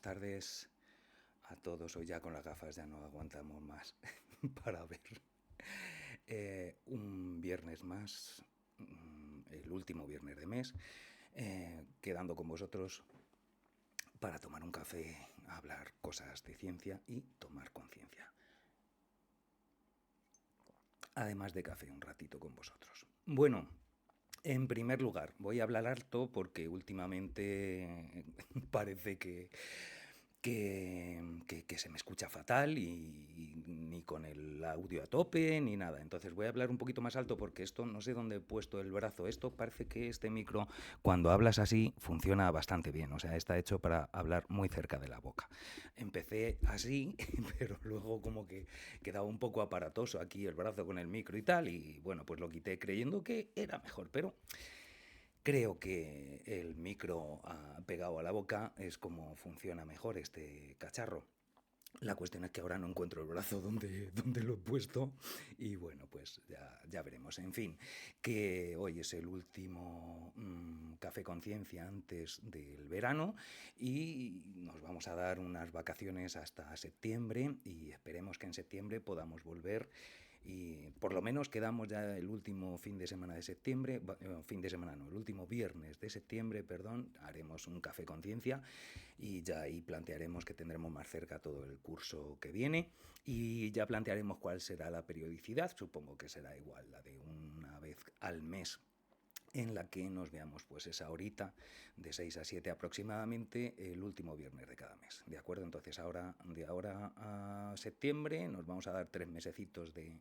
buenas tardes a todos. Hoy ya con las gafas ya no aguantamos más para ver. Un viernes más, el último viernes de mes, quedando con vosotros para tomar un café, hablar cosas de ciencia y tomar conciencia. Además de café, un ratito con vosotros. Bueno, en primer lugar, voy a hablar harto porque últimamente parece que se me escucha fatal y ni con el audio a tope ni nada. Entonces voy a hablar un poquito más alto porque esto no sé dónde he puesto el brazo. Esto parece que este micro, cuando hablas así, funciona bastante bien. O sea, está hecho para hablar muy cerca de la boca. Empecé así, pero luego como que quedaba un poco aparatoso aquí el brazo con el micro y tal. Y bueno, pues lo quité creyendo que era mejor. Pero creo que el micro pegado a la boca es como funciona mejor este cacharro. La cuestión es que ahora no encuentro el brazo donde lo he puesto y bueno, pues ya veremos. En fin, que hoy es el último Café Conciencia antes del verano y nos vamos a dar unas vacaciones hasta septiembre y esperemos que en septiembre podamos volver y por lo menos quedamos ya el último fin de semana de septiembre, fin de semana no, el último viernes de septiembre, perdón, haremos un Café Conciencia y ya ahí plantearemos que tendremos más cerca todo el curso que viene y ya plantearemos cuál será la periodicidad, supongo que será igual, la de una vez al mes en la que nos veamos pues esa horita de 6 a 7 aproximadamente el último viernes de cada mes, ¿de acuerdo? Entonces ahora, de ahora a septiembre nos vamos a dar 3 mesecitos de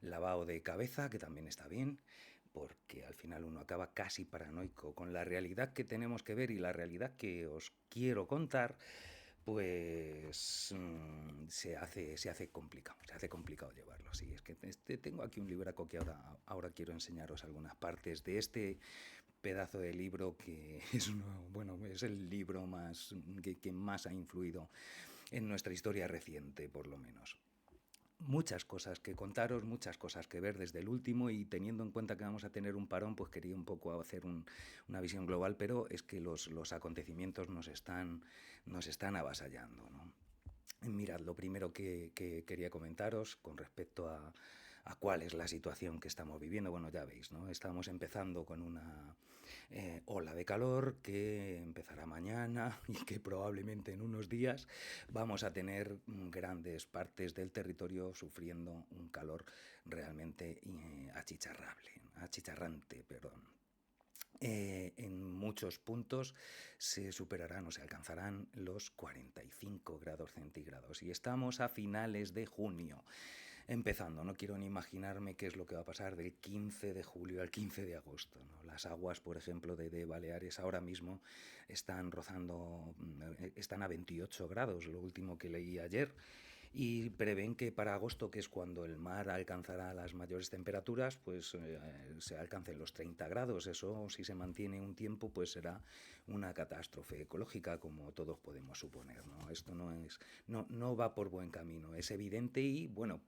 lavado de cabeza, que también está bien, porque al final uno acaba casi paranoico con la realidad que tenemos que ver y la realidad que os quiero contar, pues se hace complicado llevarlo. Sí, es que tengo aquí un libraco que ahora quiero enseñaros algunas partes de este pedazo de libro que es bueno, es el libro más que más ha influido en nuestra historia reciente, por lo menos. Muchas cosas que contaros, muchas cosas que ver desde el último y teniendo en cuenta que vamos a tener un parón, pues quería un poco hacer una visión global, pero es que los acontecimientos nos están avasallando, ¿no? Mirad, lo primero que quería comentaros con respecto a cuál es la situación que estamos viviendo, bueno, ya veis, ¿no? Estamos empezando con una ola de calor que empezará mañana y que probablemente en unos días vamos a tener grandes partes del territorio sufriendo un calor realmente achicharrante, perdón. En muchos puntos se superarán o se alcanzarán los 45 grados centígrados y estamos a finales de junio, empezando. No quiero ni imaginarme qué es lo que va a pasar del 15 de julio al 15 de agosto, ¿no? Las aguas, por ejemplo, de Baleares ahora mismo están rozando, están a 28 grados, lo último que leí ayer, y prevén que para agosto, que es cuando el mar alcanzará las mayores temperaturas, pues se alcancen los 30 grados. Eso, si se mantiene un tiempo, pues será una catástrofe ecológica, como todos podemos suponer, ¿no? Esto no va por buen camino, es evidente y, bueno,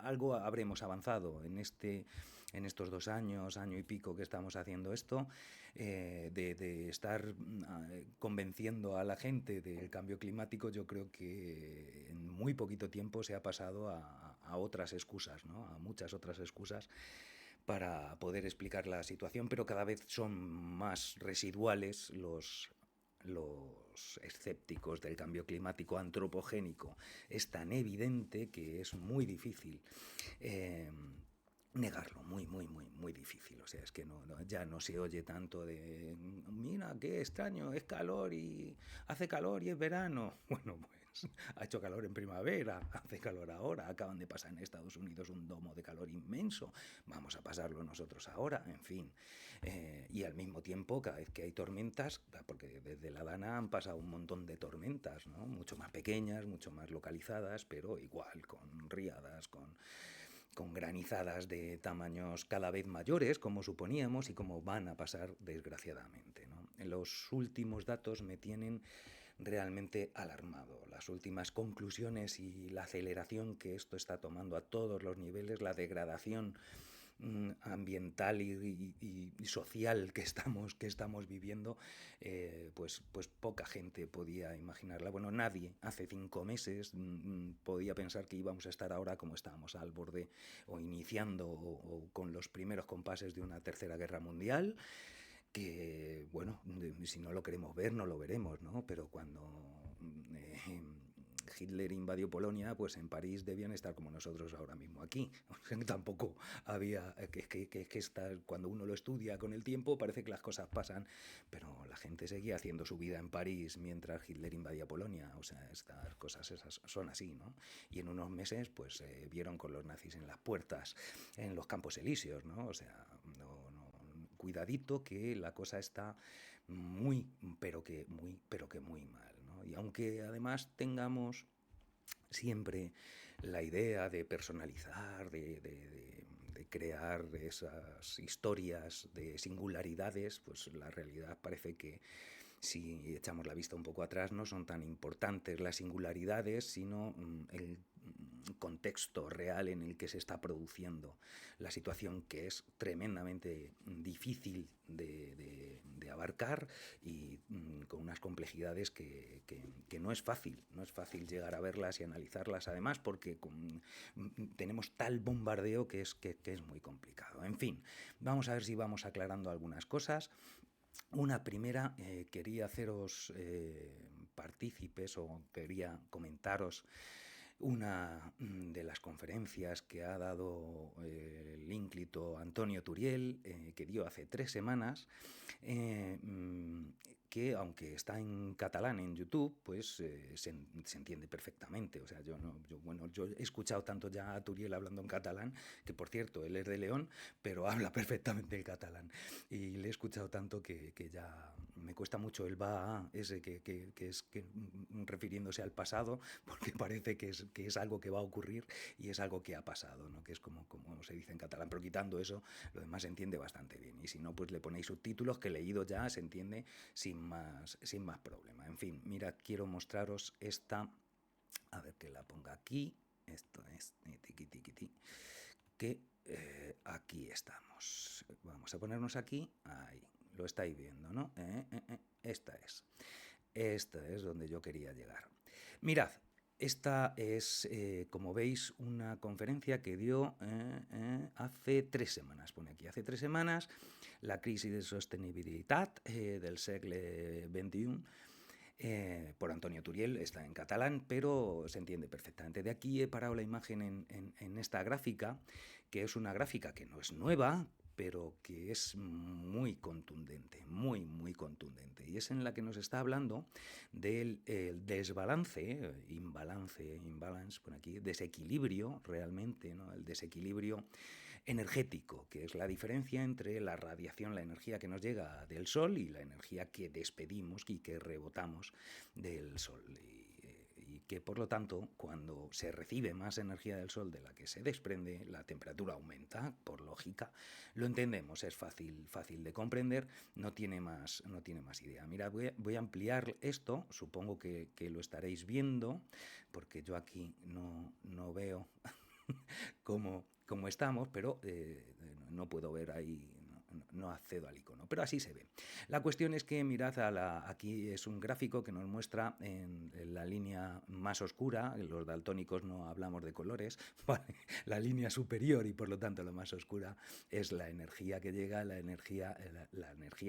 algo habremos avanzado en estos 2 años, año y pico que estamos haciendo esto, de estar convenciendo a la gente del cambio climático. Yo creo que en muy poquito tiempo se ha pasado a otras excusas, ¿no? A muchas otras excusas para poder explicar la situación, pero cada vez son más residuales los escépticos del cambio climático antropogénico. Es tan evidente que es muy difícil negarlo, muy difícil. O sea, es que ya no se oye tanto de, mira, qué extraño, es calor y hace calor y es verano. Bueno, pues ha hecho calor en primavera, hace calor ahora, acaban de pasar en Estados Unidos un domo de calor inmenso, vamos a pasarlo nosotros ahora, en fin. Y al mismo tiempo, cada vez que hay tormentas, porque desde la Dana han pasado un montón de tormentas, ¿no? Mucho más pequeñas, mucho más localizadas, pero igual, con riadas, con granizadas de tamaños cada vez mayores, como suponíamos y como van a pasar desgraciadamente, ¿no? Los últimos datos me tienen realmente alarmado. Las últimas conclusiones y la aceleración que esto está tomando a todos los niveles, la degradación ambiental y social que estamos viviendo, pues poca gente podía imaginarla. Bueno, nadie hace 5 meses podía pensar que íbamos a estar ahora como estábamos, al borde o iniciando o con los primeros compases de una tercera guerra mundial, que, bueno, si no lo queremos ver, no lo veremos, ¿no? Pero cuando Hitler invadió Polonia, pues en París debían estar como nosotros ahora mismo aquí. O sea, que tampoco había... cuando uno lo estudia con el tiempo parece que las cosas pasan, pero la gente seguía haciendo su vida en París mientras Hitler invadía Polonia. O sea, estas cosas esas son así, ¿no? Y en unos meses, pues vieron con los nazis en las puertas, en los Campos Elíseos, ¿no? O sea, no, cuidadito que la cosa está muy, pero que muy mal, ¿no? Y aunque además tengamos siempre la idea de personalizar, de crear esas historias de singularidades, pues la realidad parece que si echamos la vista un poco atrás no son tan importantes las singularidades, sino el contexto real en el que se está produciendo la situación, que es tremendamente difícil de abarcar y con unas complejidades que no es fácil, no es fácil llegar a verlas y analizarlas, además porque tenemos tal bombardeo que es muy complicado. En fin, vamos a ver si vamos aclarando algunas cosas. Una primera, quería haceros partícipes o quería comentaros una de las conferencias que ha dado el ínclito Antonio Turiel, que dio hace 3 semanas, que aunque está en catalán en YouTube, pues se entiende perfectamente. O sea, yo he escuchado tanto ya a Turiel hablando en catalán, que por cierto, él es de León, pero habla perfectamente el catalán. Y le he escuchado tanto que ya me cuesta mucho el va ese refiriéndose al pasado, porque parece que es algo que va a ocurrir y es algo que ha pasado, ¿no? Que es como se dice en catalán, pero quitando eso, lo demás se entiende bastante bien. Y si no, pues le ponéis subtítulos, que leído ya se entiende sin más problema. En fin, mira, quiero mostraros esta, a ver que la ponga aquí, esto es que aquí estamos. Vamos a ponernos aquí, ahí, lo estáis viendo, ¿no? Esta es donde yo quería llegar. Mirad, esta es, como veis, una conferencia que dio hace 3 semanas, pone aquí, hace 3 semanas, la crisis de sostenibilidad del segle XXI, por Antonio Turiel, está en catalán, pero se entiende perfectamente. De aquí he parado la imagen en esta gráfica, que es una gráfica que no es nueva, pero que es muy contundente, muy contundente. Y es en la que nos está hablando del desbalance, imbalance, por aquí, desequilibrio realmente, ¿no? El desequilibrio energético, que es la diferencia entre la radiación, la energía que nos llega del Sol y la energía que despedimos y que rebotamos del Sol. Y que por lo tanto, cuando se recibe más energía del Sol de la que se desprende, la temperatura aumenta, por lógica. Lo entendemos, es fácil de comprender, no tiene más idea. Mira, voy a ampliar esto, supongo que lo estaréis viendo, porque yo aquí no veo cómo estamos, pero no puedo ver ahí, no accedo al icono, pero así se ve. La cuestión es que mirad, aquí es un gráfico que nos muestra en la línea más oscura, los daltónicos no hablamos de colores, ¿vale? La línea superior y por lo tanto la más oscura es la energía que llega, la energía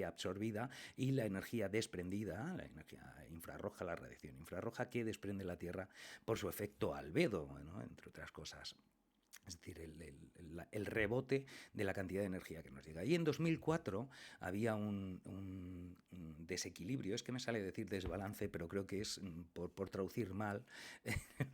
absorbida y la energía desprendida, la energía infrarroja, la radiación infrarroja que desprende la Tierra por su efecto albedo, ¿no? Entre otras cosas. Es decir, el rebote de la cantidad de energía que nos llega. Y en 2004 había un desequilibrio, es que me sale decir desbalance, pero creo que es por traducir mal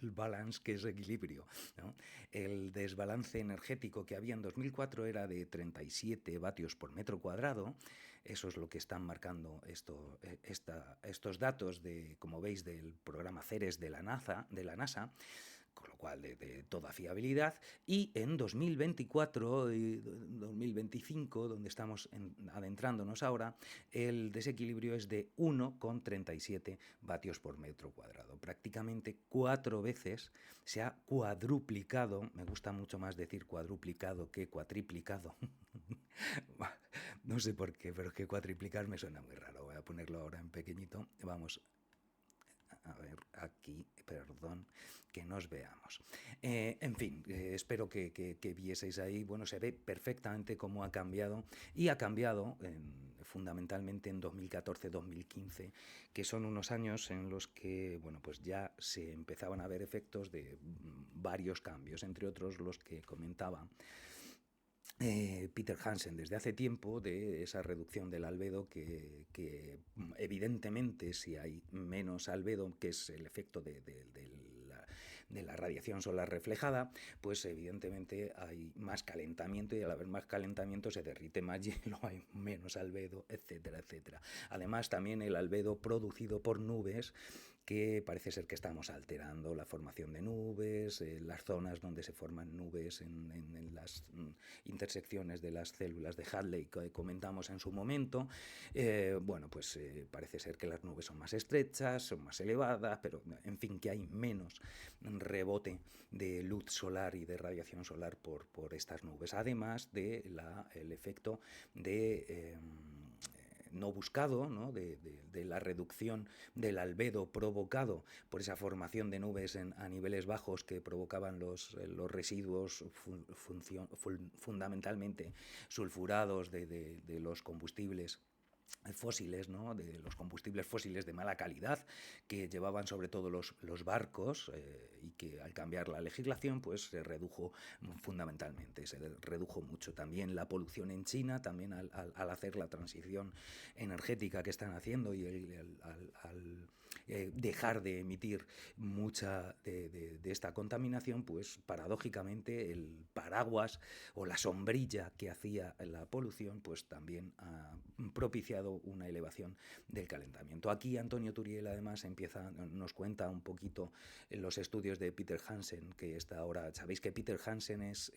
el balance, que es equilibrio, ¿no? El desbalance energético que había en 2004 era de 37 vatios por metro cuadrado. Eso es lo que están marcando estos datos, como veis, del programa CERES de la NASA, con lo cual de toda fiabilidad, y en 2024 y 2025, donde estamos adentrándonos ahora, el desequilibrio es de 1,37 vatios por metro cuadrado. Prácticamente 4 veces se ha cuadruplicado, me gusta mucho más decir cuadruplicado que cuatriplicado. No sé por qué, pero es que cuatriplicar me suena muy raro. Voy a ponerlo ahora en pequeñito. Vamos a ver aquí, perdón, que nos veamos. En fin, espero que vieseis ahí. Bueno, se ve perfectamente cómo ha cambiado, y ha cambiado fundamentalmente en 2014-2015, que son unos años en los que, bueno, pues ya se empezaban a ver efectos de varios cambios, entre otros los que comentaba Peter Hansen desde hace tiempo, de esa reducción del albedo que evidentemente, si hay menos albedo, que es el efecto de la radiación solar reflejada, pues evidentemente hay más calentamiento, y al haber más calentamiento se derrite más hielo, hay menos albedo, etcétera, etcétera. Además, también el albedo producido por nubes, que parece ser que estamos alterando la formación de nubes, las zonas donde se forman nubes en las intersecciones de las células de Hadley que comentamos en su momento. Bueno, pues parece ser que las nubes son más estrechas, son más elevadas, pero en fin, que hay menos rebote de luz solar y de radiación solar por estas nubes, además del efecto de no buscado, ¿no? De la reducción del albedo provocado por esa formación de nubes a niveles bajos que provocaban los residuos fundamentalmente sulfurados de los combustibles fósiles, ¿no? De los combustibles fósiles de mala calidad que llevaban sobre todo los barcos, y que al cambiar la legislación pues se redujo fundamentalmente, se redujo mucho. También la polución en China, también al hacer la transición energética que están haciendo, y al dejar de emitir mucha de esta contaminación, pues paradójicamente el paraguas o la sombrilla que hacía la polución pues también ha propiciado una elevación del calentamiento. Aquí Antonio Turiel además nos cuenta un poquito en los estudios de Peter Hansen, que está ahora, sabéis que Peter Hansen es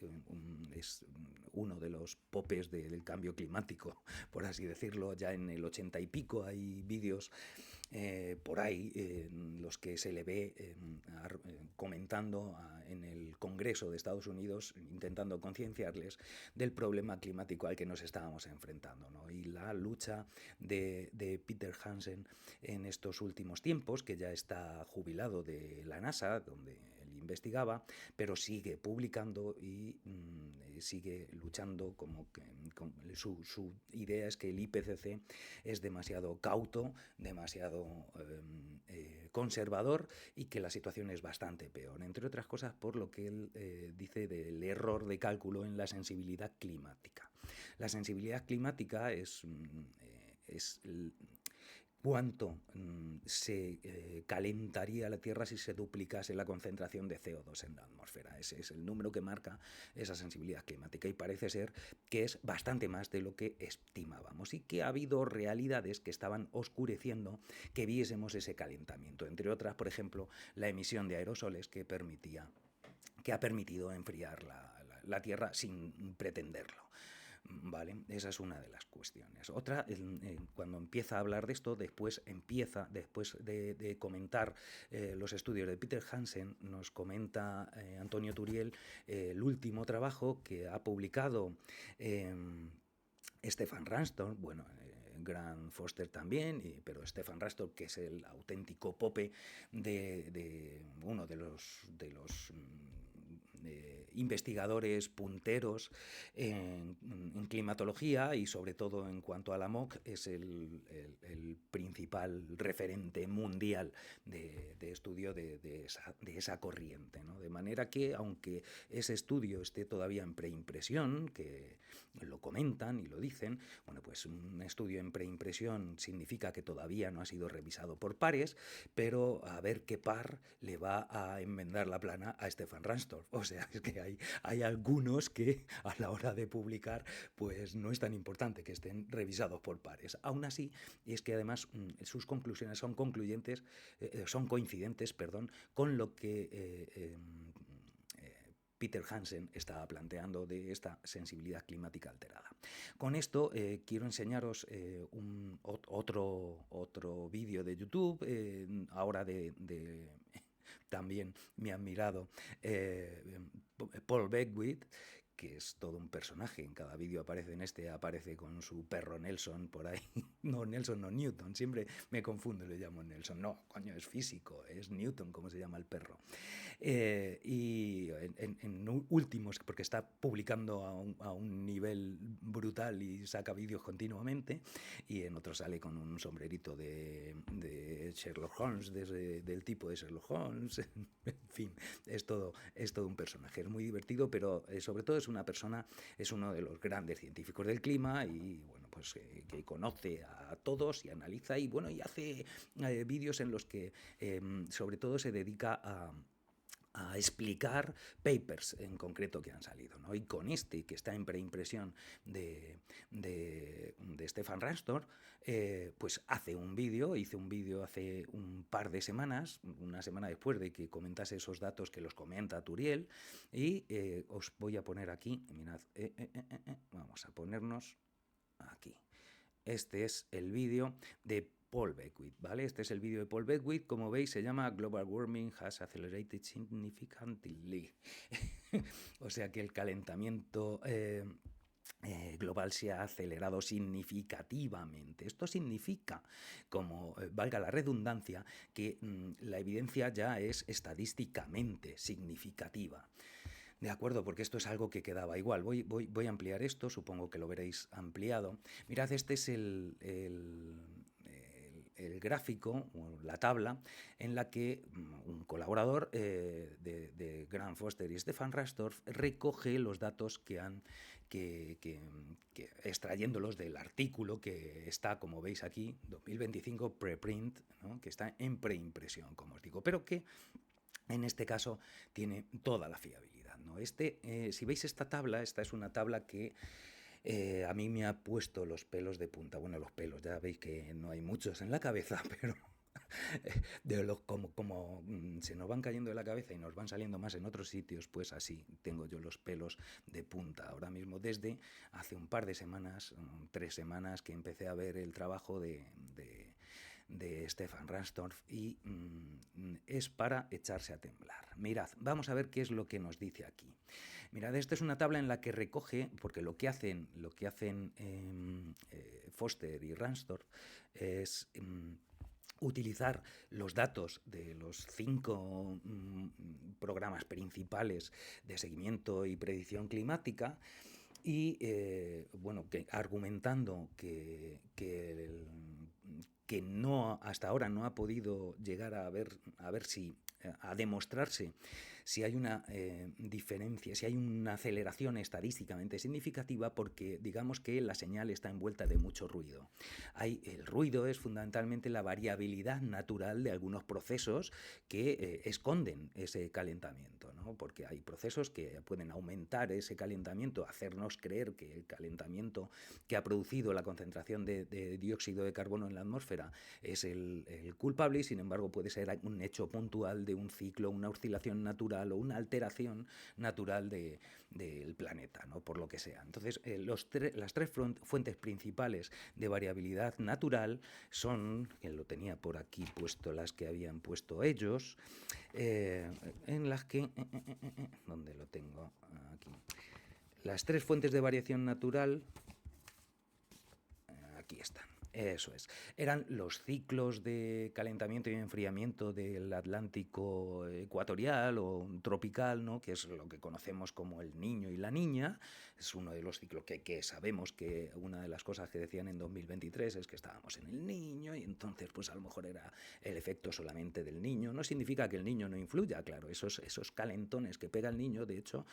uno de los popes del cambio climático, por así decirlo. Ya en el 80 y pico hay vídeos por ahí en los que se le ve comentando en el Congreso de Estados Unidos, intentando concienciarles del problema climático al que nos estábamos enfrentando, ¿no? Y la lucha de Peter Hansen en estos últimos tiempos, que ya está jubilado de la NASA, donde él investigaba, pero sigue publicando y sigue luchando, su idea es que el IPCC es demasiado cauto, demasiado conservador, y que la situación es bastante peor, entre otras cosas por lo que él dice del error de cálculo en la sensibilidad climática. La sensibilidad climática es cuánto se calentaría la Tierra si se duplicase la concentración de CO2 en la atmósfera. Ese es el número que marca esa sensibilidad climática, y parece ser que es bastante más de lo que estimábamos, y que ha habido realidades que estaban oscureciendo que viésemos ese calentamiento, entre otras, por ejemplo, la emisión de aerosoles que ha permitido enfriar la Tierra sin pretenderlo. ¿Vale? Esa es una de las cuestiones. Otra, cuando empieza a hablar de esto, después de comentar los estudios de Peter Hansen, nos comenta Antonio Turiel el último trabajo que ha publicado Stefan Ranstorff, bueno, Grant Foster también, pero Stefan Ranstorff, que es el auténtico pope de uno de los investigadores punteros en climatología, y sobre todo en cuanto a la MOC, es el principal referente mundial de estudio de esa corriente, ¿no? De manera que, aunque ese estudio esté todavía en preimpresión, que lo comentan y lo dicen, bueno, pues un estudio en preimpresión significa que todavía no ha sido revisado por pares, pero a ver qué par le va a enmendar la plana a Stefan Ranstorff. O sea, es que hay algunos que a la hora de publicar pues no es tan importante que estén revisados por pares. Aún así, es que además sus conclusiones son concluyentes, son coincidentes, perdón, con lo que Peter Hansen estaba planteando de esta sensibilidad climática alterada. Con esto quiero enseñaros otro vídeo de YouTube, ahora de también mi admirado Paul Beckwith, que es todo un personaje. En cada vídeo aparece, en este aparece con su perro Nelson por ahí. No, Nelson, no, Newton. Siempre me confundo y le llamo Nelson. No, coño, es físico, es Newton, como se llama el perro. Y en últimos, porque está publicando a un nivel brutal y saca vídeos continuamente, y en otros sale con un sombrerito de Sherlock Holmes, del tipo de Sherlock Holmes. En fin, es todo un personaje. Es muy divertido, pero sobre todo es una persona, es uno de los grandes científicos del clima y bueno, pues que conoce a todos y analiza y bueno, y hace vídeos en los que sobre todo se dedica a explicar papers en concreto que han salido, ¿no? Y con este, que está en preimpresión de Stefan Ranstorff, pues hice un vídeo hace un par de semanas, una semana después de que comentase esos datos que los comenta Turiel, y os voy a poner aquí, mirad, vamos a ponernos aquí. Este es el vídeo de Paul Beckwith, ¿vale? Este es el vídeo de Paul Beckwith, como veis se llama Global Warming has accelerated significantly. O sea que el calentamiento global se ha acelerado significativamente. Esto significa, como valga la redundancia, que la evidencia ya es estadísticamente significativa. De acuerdo, porque esto es algo que quedaba igual. Voy a ampliar esto, supongo que lo veréis ampliado. Mirad, este es el gráfico, o la tabla, en la que un colaborador de Grant Foster y Stefan Ranstorff recoge los datos que extrayéndolos del artículo que está, como veis aquí, 2025 preprint, ¿no? Que está en preimpresión, como os digo, pero que en este caso tiene toda la fiabilidad, ¿no? Si veis esta tabla, esta es una tabla que a mí me ha puesto los pelos de punta. Bueno, los pelos, ya veis que no hay muchos en la cabeza, pero como se nos van cayendo de la cabeza y nos van saliendo más en otros sitios, pues así tengo yo los pelos de punta. Ahora mismo, desde hace un par de semanas, 3 semanas, que empecé a ver el trabajo de Stefan Ranstorff y es para echarse a temblar. Mirad, vamos a ver qué es lo que nos dice aquí. Mirad, esta es una tabla en la que recoge, porque lo que hacen Foster y Ranstorff es utilizar los datos de los 5 programas principales de seguimiento y predicción climática y bueno, argumentando que no, hasta ahora no ha podido llegar a ver si a demostrarse si hay una diferencia, si hay una aceleración estadísticamente significativa, porque digamos que la señal está envuelta de mucho ruido. El ruido es fundamentalmente la variabilidad natural de algunos procesos que esconden ese calentamiento, ¿no? Porque hay procesos que pueden aumentar ese calentamiento, hacernos creer que el calentamiento que ha producido la concentración de dióxido de carbono en la atmósfera es el culpable, y sin embargo puede ser un hecho puntual de un ciclo, una oscilación natural o una alteración natural del planeta, ¿no? Por lo que sea. Entonces, las 3 fuentes principales de variabilidad natural son, que lo tenía por aquí puesto, las que habían puesto ellos, en las que... ¿dónde lo tengo? Aquí. Las 3 fuentes de variación natural, aquí están. Eso es. Eran los ciclos de calentamiento y enfriamiento del Atlántico ecuatorial o tropical, ¿no? Que es lo que conocemos como el Niño y la Niña. Es uno de los ciclos que sabemos que una de las cosas que decían en 2023 es que estábamos en el Niño y entonces pues a lo mejor era el efecto solamente del Niño. No significa que el Niño no influya, claro, esos calentones que pega el Niño. De hecho,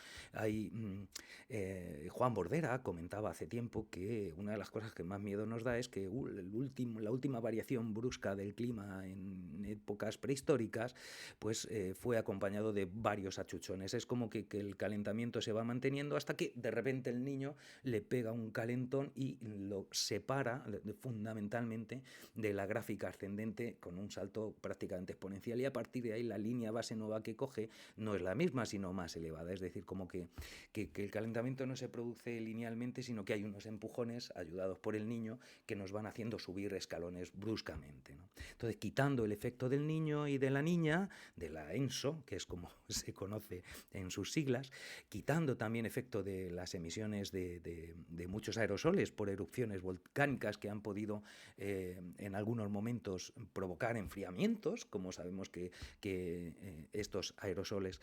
Juan Bordera comentaba hace tiempo que una de las cosas que más miedo nos da es que la última variación brusca del clima en épocas prehistóricas, pues fue acompañado de varios achuchones. Es como que el calentamiento se va manteniendo hasta que de repente el niño le pega un calentón y lo separa fundamentalmente de la gráfica ascendente con un salto prácticamente exponencial, y a partir de ahí la línea base nueva que coge no es la misma, sino más elevada. Es decir, como que el calentamiento no se produce linealmente, sino que hay unos empujones ayudados por el niño que nos van haciendo subir escalones bruscamente, ¿no? Entonces, quitando el efecto del niño y de la niña, de la ENSO, que es como se conoce en sus siglas, quitando también efecto de las emisiones de muchos aerosoles por erupciones volcánicas que han podido en algunos momentos provocar enfriamientos, como sabemos que estos aerosoles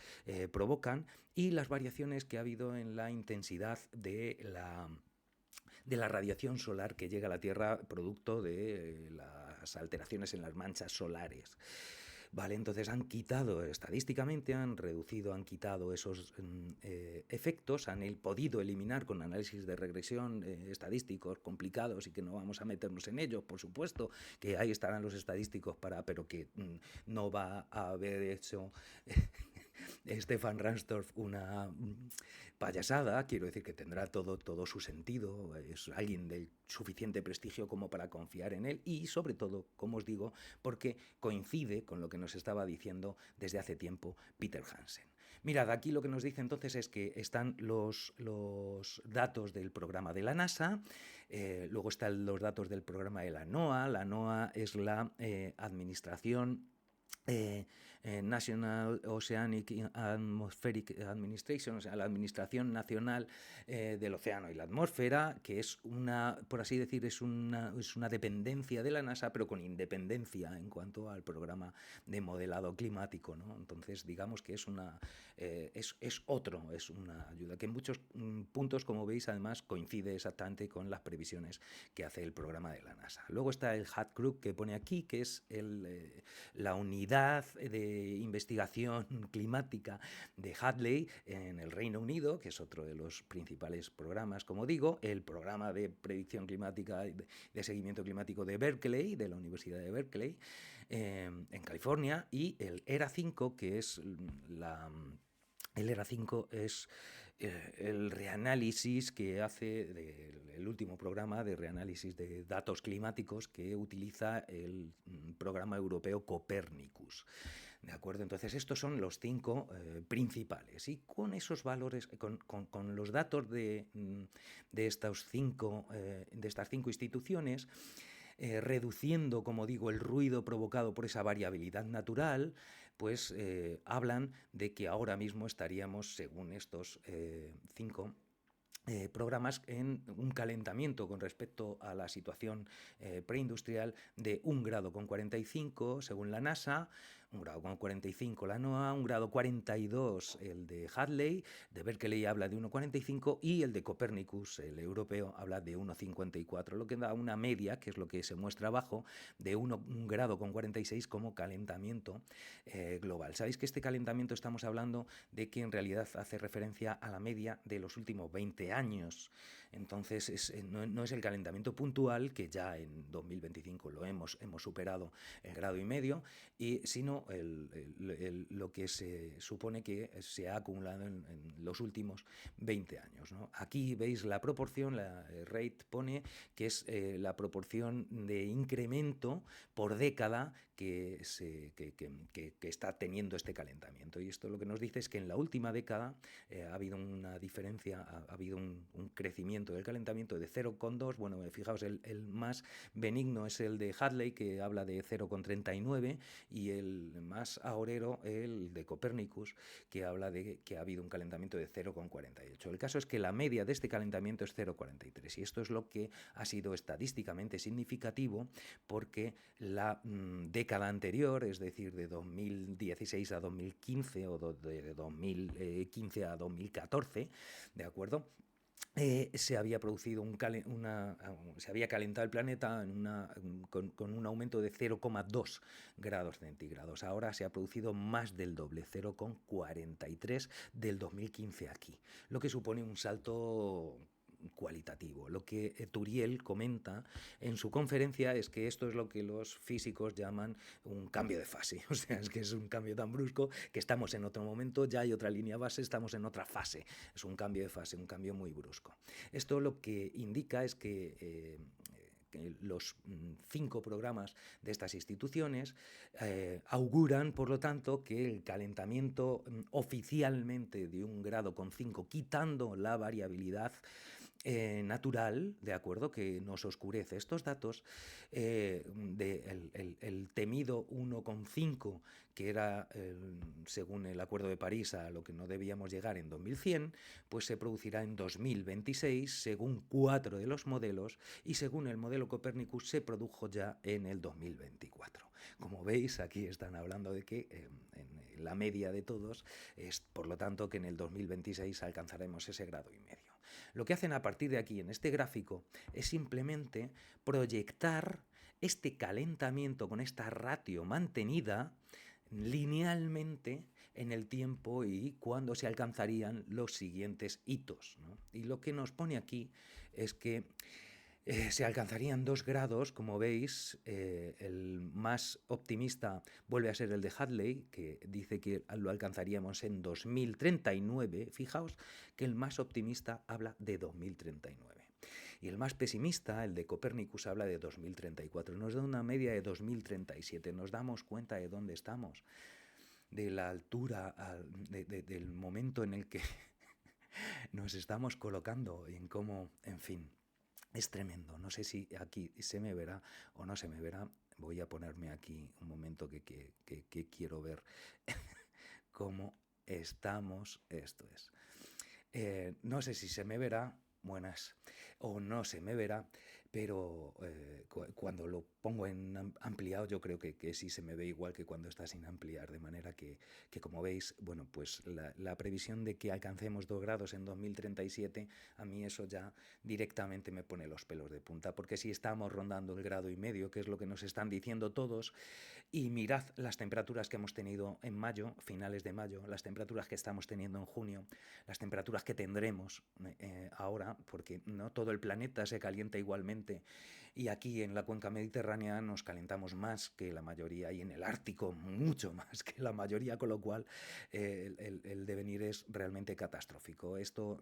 provocan, y las variaciones que ha habido en la intensidad de la radiación solar que llega a la Tierra producto de las alteraciones en las manchas solares. Vale, entonces han quitado estadísticamente, han quitado esos efectos, han podido eliminar con análisis de regresión estadísticos complicados y que no vamos a meternos en ellos, por supuesto, que ahí estarán los estadísticos pero que no va a haber hecho Stefan Ransdorf una payasada. Quiero decir que tendrá todo su sentido, es alguien de suficiente prestigio como para confiar en él, y sobre todo, como os digo, porque coincide con lo que nos estaba diciendo desde hace tiempo Peter Hansen. Mirad, aquí lo que nos dice entonces es que están los datos del programa de la NASA, luego están los datos del programa de la NOAA. La NOAA es la administración National Oceanic Atmospheric Administration, o sea, la Administración Nacional del Océano y la Atmósfera, que es por así decir, es una dependencia de la NASA, pero con independencia en cuanto al programa de modelado climático, ¿no? Entonces, digamos que es una ayuda que en muchos puntos, como veis, además coincide exactamente con las previsiones que hace el programa de la NASA. Luego está el HAT-CRUC que pone aquí, que es la unidad de investigación climática de Hadley en el Reino Unido, que es otro de los principales programas, como digo, el programa de predicción climática, de seguimiento climático de Berkeley, de la Universidad de Berkeley, en California, y el ERA5, que es el ERA5 es el reanálisis que hace el último programa de reanálisis de datos climáticos que utiliza el programa europeo Copernicus. ¿De acuerdo? Entonces, estos son los 5 principales. Y con esos valores, con los datos de estas 5 instituciones, reduciendo, como digo, el ruido provocado por esa variabilidad natural, pues hablan de que ahora mismo estaríamos, según estos 5 programas, en un calentamiento con respecto a la situación preindustrial de 1,45 grados según la NASA, 1,45 grados la NOAA, 1,42 grados el de Hadley, de Berkeley habla de 1,45, y el de Copernicus, el europeo, habla de 1,54, lo que da una media, que es lo que se muestra abajo, de 1,46 grados como calentamiento global. Sabéis que este calentamiento estamos hablando de que en realidad hace referencia a la media de los últimos 20 años. Entonces no es el calentamiento puntual, que ya en 2025 lo hemos superado el 1,5 grados, sino lo que se supone que se ha acumulado en los últimos 20 años, ¿no? Aquí veis la proporción, la rate pone que es la proporción de incremento por década que está teniendo este calentamiento. Y esto lo que nos dice es que en la última década ha habido una diferencia, ha habido un crecimiento del calentamiento de 0,2. Bueno, fijaos, el más benigno es el de Hadley, que habla de 0,39, y el más ahorero, el de Copernicus, que habla de que ha habido un calentamiento de 0,48. El caso es que la media de este calentamiento es 0,43, y esto es lo que ha sido estadísticamente significativo, porque la década anterior, es decir, de 2016 a 2015 o de 2015 a 2014, ¿de acuerdo?, se había producido se había calentado el planeta con un aumento de 0,2 grados centígrados. Ahora se ha producido más del doble, 0,43 del 2015 aquí, lo que supone un salto cualitativo. Lo que Turiel comenta en su conferencia es que esto es lo que los físicos llaman un cambio de fase. O sea, es que es un cambio tan brusco que estamos en otro momento, ya hay otra línea base, estamos en otra fase. Es un cambio de fase, un cambio muy brusco. Esto lo que indica es que los 5 programas de estas instituciones auguran, por lo tanto, que el calentamiento oficialmente de 1,5 grados, quitando la variabilidad natural, ¿de acuerdo?, que nos oscurece estos datos, el temido 1,5, que era, según el Acuerdo de París, a lo que no debíamos llegar en 2100, pues se producirá en 2026, según 4 de los modelos, y según el modelo Copernicus se produjo ya en el 2024. Como veis, aquí están hablando de que en la media de todos es, por lo tanto, que en el 2026 alcanzaremos ese 1,5 grados. Lo que hacen a partir de aquí en este gráfico es simplemente proyectar este calentamiento con esta ratio mantenida linealmente en el tiempo y cuándo se alcanzarían los siguientes hitos, ¿no? Y lo que nos pone aquí es que se alcanzarían 2 grados, como veis. El más optimista vuelve a ser el de Hadley, que dice que lo alcanzaríamos en 2039. Fijaos que el más optimista habla de 2039. Y el más pesimista, el de Copernicus, habla de 2034. Nos da una media de 2037. Nos damos cuenta de dónde estamos, de la altura, del momento en el que nos estamos colocando, en cómo, en fin. Es tremendo. No sé si aquí se me verá o no se me verá. Voy a ponerme aquí un momento que quiero ver cómo estamos. Esto es. No sé si se me verá, buenas, o no se me verá, pero cuando lo pongo en ampliado yo creo que sí se me ve igual que cuando está sin ampliar, de manera que como veis, bueno, pues la previsión de que alcancemos 2 grados en 2037, a mí eso ya directamente me pone los pelos de punta, porque si estamos rondando el 1,5 grados, que es lo que nos están diciendo todos, y mirad las temperaturas que hemos tenido en mayo, finales de mayo, las temperaturas que estamos teniendo en junio, las temperaturas que tendremos ahora, porque no todo el planeta se calienta igualmente, y aquí en la cuenca mediterránea nos calentamos más que la mayoría, y en el Ártico mucho más que la mayoría, con lo cual el devenir es realmente catastrófico. Esto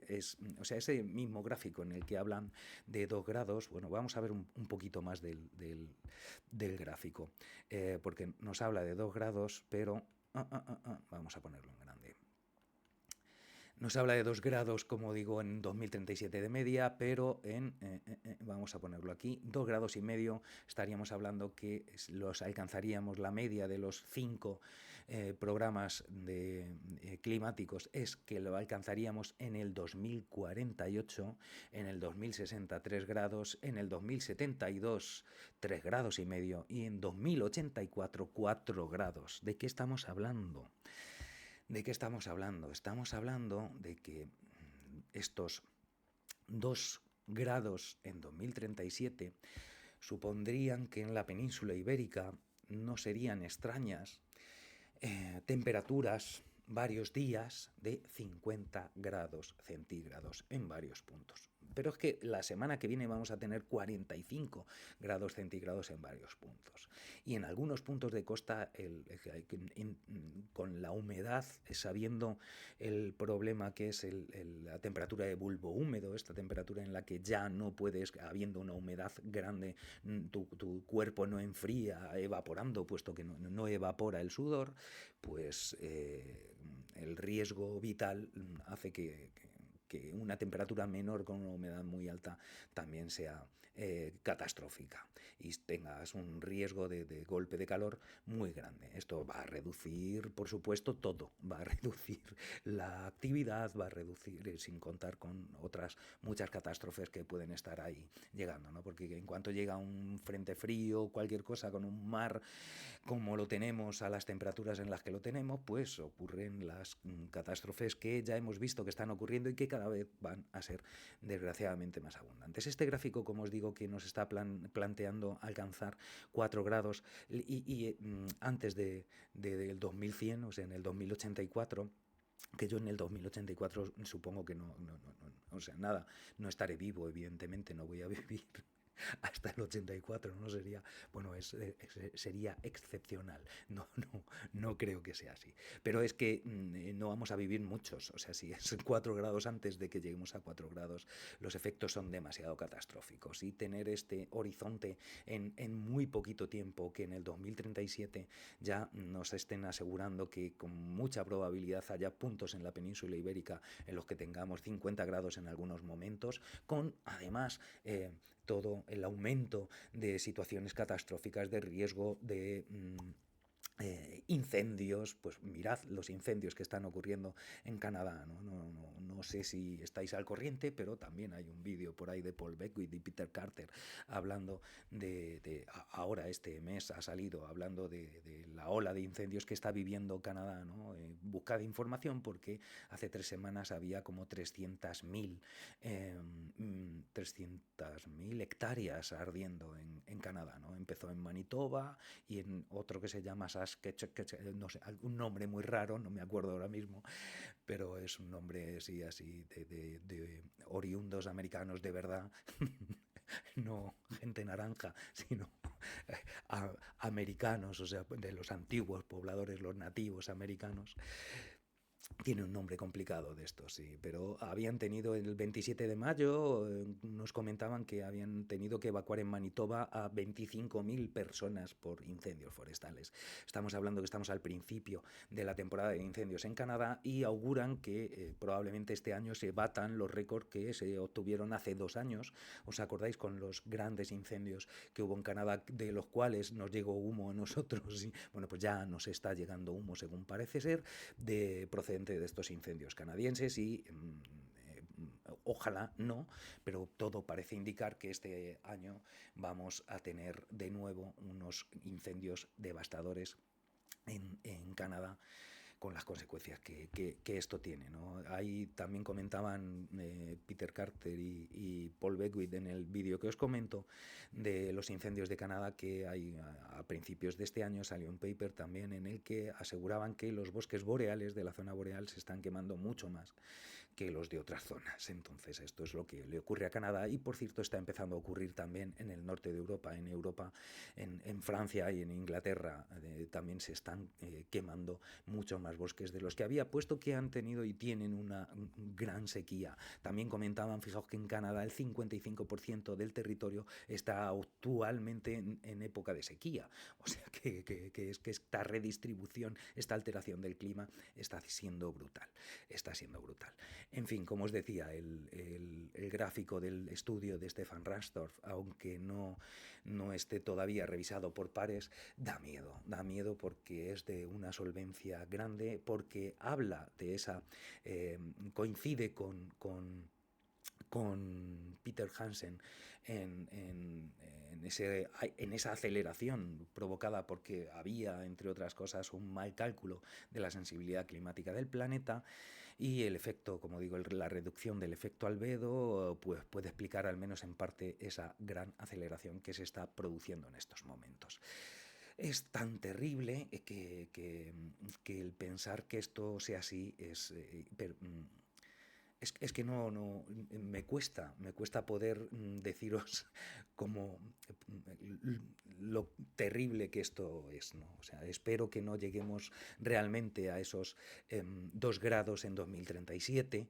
es, o sea, ese mismo gráfico en el que hablan de 2 grados, bueno, vamos a ver un poquito más del gráfico, porque nos habla de 2 grados, pero vamos a ponerlo en grande. Nos habla de 2 grados, como digo, en 2037 de media, pero vamos a ponerlo aquí, 2,5 grados, estaríamos hablando que los alcanzaríamos, la media de los 5 programas climáticos es que lo alcanzaríamos en el 2048, en el 2060 3 grados, en el 2072 3,5 grados y en 2084 4 grados. ¿De qué estamos hablando? ¿De qué estamos hablando? Estamos hablando de que estos 2 grados en 2037 supondrían que en la península ibérica no serían extrañas temperaturas varios días de 50 grados centígrados en varios puntos. Pero es que la semana que viene vamos a tener 45 grados centígrados en varios puntos. Y en algunos puntos de costa, con la humedad, sabiendo el problema que es la temperatura de bulbo húmedo, esta temperatura en la que ya no puedes, habiendo una humedad grande, tu cuerpo no enfría evaporando, puesto que no evapora el sudor, pues el riesgo vital hace que una temperatura menor con una humedad muy alta también sea catastrófica y tengas un riesgo de golpe de calor muy grande. Esto va a reducir, por supuesto, todo. Va a reducir la actividad, va a reducir, sin contar con otras muchas catástrofes que pueden estar ahí llegando, ¿no? Porque en cuanto llega un frente frío, cualquier cosa con un mar como lo tenemos a las temperaturas en las que lo tenemos, pues ocurren las catástrofes que ya hemos visto que están ocurriendo y que cada vez van a ser desgraciadamente más abundantes. Este gráfico, como os digo, que nos está planteando alcanzar 4 grados y antes del 2100, o sea, en el 2084, que yo en el 2084 supongo que no O sea, nada, no estaré vivo, evidentemente, no voy a vivir hasta el 84, no sería, bueno, sería excepcional, no creo que sea así, pero es que no vamos a vivir muchos, o sea, si es 4 grados antes de que lleguemos a 4 grados, los efectos son demasiado catastróficos, y tener este horizonte en muy poquito tiempo, que en el 2037 ya nos estén asegurando que con mucha probabilidad haya puntos en la península ibérica en los que tengamos 50 grados en algunos momentos, con además todo el aumento de situaciones catastróficas, de riesgo, de incendios, pues mirad los incendios que están ocurriendo en Canadá, ¿no? No sé si estáis al corriente, pero también hay un vídeo por ahí de Paul Beckwith y Peter Carter hablando ahora este mes ha salido, hablando de la ola de incendios que está viviendo Canadá, ¿no? Buscad información porque hace 3 semanas había como 300.000 hectáreas ardiendo en Canadá, ¿no? Empezó en Manitoba y en otro que se llama no sé, un nombre muy raro, no me acuerdo ahora mismo, pero es un nombre sí, así de oriundos americanos de verdad, no gente naranja, sino americanos, o sea, de los antiguos pobladores, los nativos americanos. Tiene un nombre complicado de estos, sí, pero habían tenido el 27 de mayo, nos comentaban que habían tenido que evacuar en Manitoba a 25.000 personas por incendios forestales. Estamos hablando que estamos al principio de la temporada de incendios en Canadá y auguran que probablemente este año se batan los récords que se obtuvieron hace 2 años. ¿Os acordáis con los grandes incendios que hubo en Canadá, de los cuales nos llegó humo a nosotros? Y, bueno, pues ya nos está llegando humo, según parece ser, procedente de estos incendios canadienses y ojalá no, pero todo parece indicar que este año vamos a tener de nuevo unos incendios devastadores en Canadá, con las consecuencias que esto tiene, ¿no? Ahí también comentaban Peter Carter y Paul Beckwith en el vídeo que os comento de los incendios de Canadá, que hay a principios de este año salió un paper también en el que aseguraban que los bosques boreales de la zona boreal se están quemando mucho más que los de otras zonas. Entonces esto es lo que le ocurre a Canadá y por cierto está empezando a ocurrir también en el norte de Europa, en Francia y en Inglaterra también se están quemando mucho más bosques de los que había, puesto que han tenido y tienen una gran sequía. También comentaban, fijaos que en Canadá el 55% del territorio está actualmente en época de sequía, o sea que es que esta redistribución, esta alteración del clima está siendo brutal, En fin, como os decía, el gráfico del estudio de Stefan Rastorf, aunque no esté todavía revisado por pares, da miedo porque es de una solvencia grande, porque habla de esa, coincide con Peter Hansen en esa aceleración provocada porque había, entre otras cosas, un mal cálculo de la sensibilidad climática del planeta y el efecto, como digo, la reducción del efecto albedo, pues puede explicar al menos en parte esa gran aceleración que se está produciendo en estos momentos. Es tan terrible que el pensar que esto sea así es que no me cuesta poder deciros como lo terrible que esto es, ¿no? O sea, espero que no lleguemos realmente a esos 2 grados en 2037,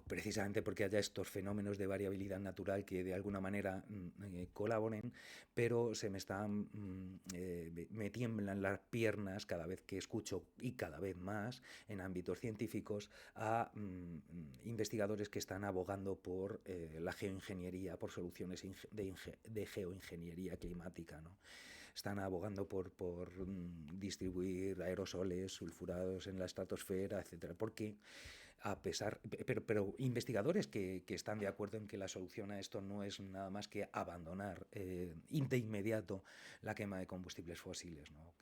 precisamente porque haya estos fenómenos de variabilidad natural que de alguna manera colaboren, pero me tiemblan las piernas cada vez que escucho, y cada vez más en ámbitos científicos, a investigadores que están abogando por la geoingeniería, por soluciones de geoingeniería climática, ¿no? Están abogando por distribuir aerosoles sulfurados en la estratosfera, etcétera, porque pero investigadores que están de acuerdo en que la solución a esto no es nada más que abandonar de inmediato la quema de combustibles fósiles, ¿no?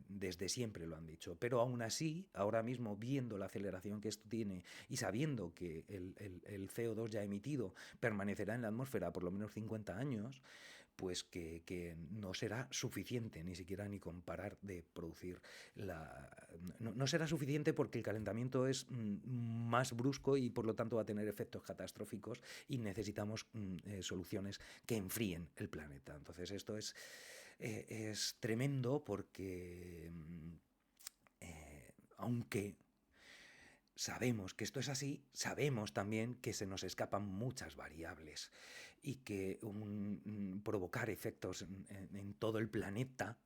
Desde siempre lo han dicho, pero aún así, ahora mismo, viendo la aceleración que esto tiene y sabiendo que el CO2 ya emitido permanecerá en la atmósfera por lo menos 50 años, pues que no será suficiente ni siquiera ni con parar de producir no será suficiente porque el calentamiento es más brusco y por lo tanto va a tener efectos catastróficos y necesitamos soluciones que enfríen el planeta. Entonces esto es tremendo porque aunque sabemos que esto es así, sabemos también que se nos escapan muchas variables y que provocar efectos en todo el planeta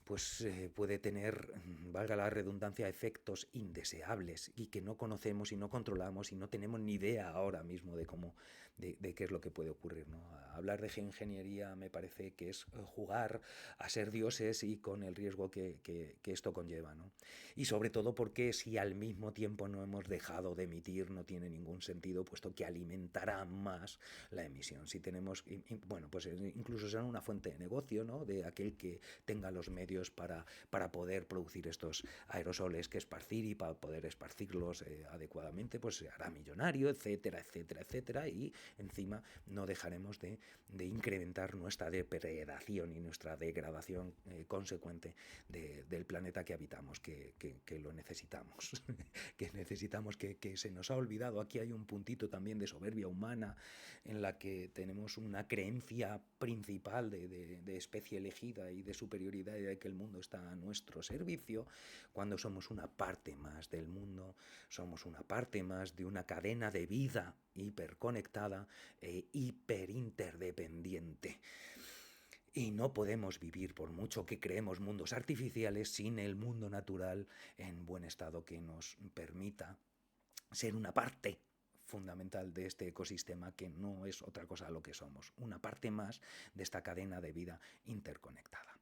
pues puede tener, valga la redundancia, efectos indeseables y que no conocemos y no controlamos y no tenemos ni idea ahora mismo de cómo, de qué es lo que puede ocurrir, ¿no? Hablar de geoingeniería me parece que es jugar a ser dioses y con el riesgo que esto conlleva, ¿no? Y sobre todo porque si al mismo tiempo no hemos dejado de emitir no tiene ningún sentido, puesto que alimentará más la emisión. Si tenemos, bueno, pues incluso será una fuente de negocio, ¿no? De aquel que tenga los medios para poder producir estos aerosoles que esparcir y para poder esparcirlos adecuadamente, pues se hará millonario, etcétera, etcétera, etcétera, y encima no dejaremos de incrementar nuestra depredación y nuestra degradación consecuente del planeta que habitamos, que lo necesitamos, que necesitamos, que se nos ha olvidado. Aquí hay un puntito también de soberbia humana en la que tenemos una creencia principal de especie elegida y de superioridad y de que el mundo está a nuestro servicio, cuando somos una parte más del mundo, somos una parte más de una cadena de vida hiperconectada e hiperinterdependiente. Y no podemos vivir, por mucho que creemos mundos artificiales, sin el mundo natural en buen estado que nos permita ser una parte fundamental de este ecosistema que no es otra cosa lo que somos, una parte más de esta cadena de vida interconectada.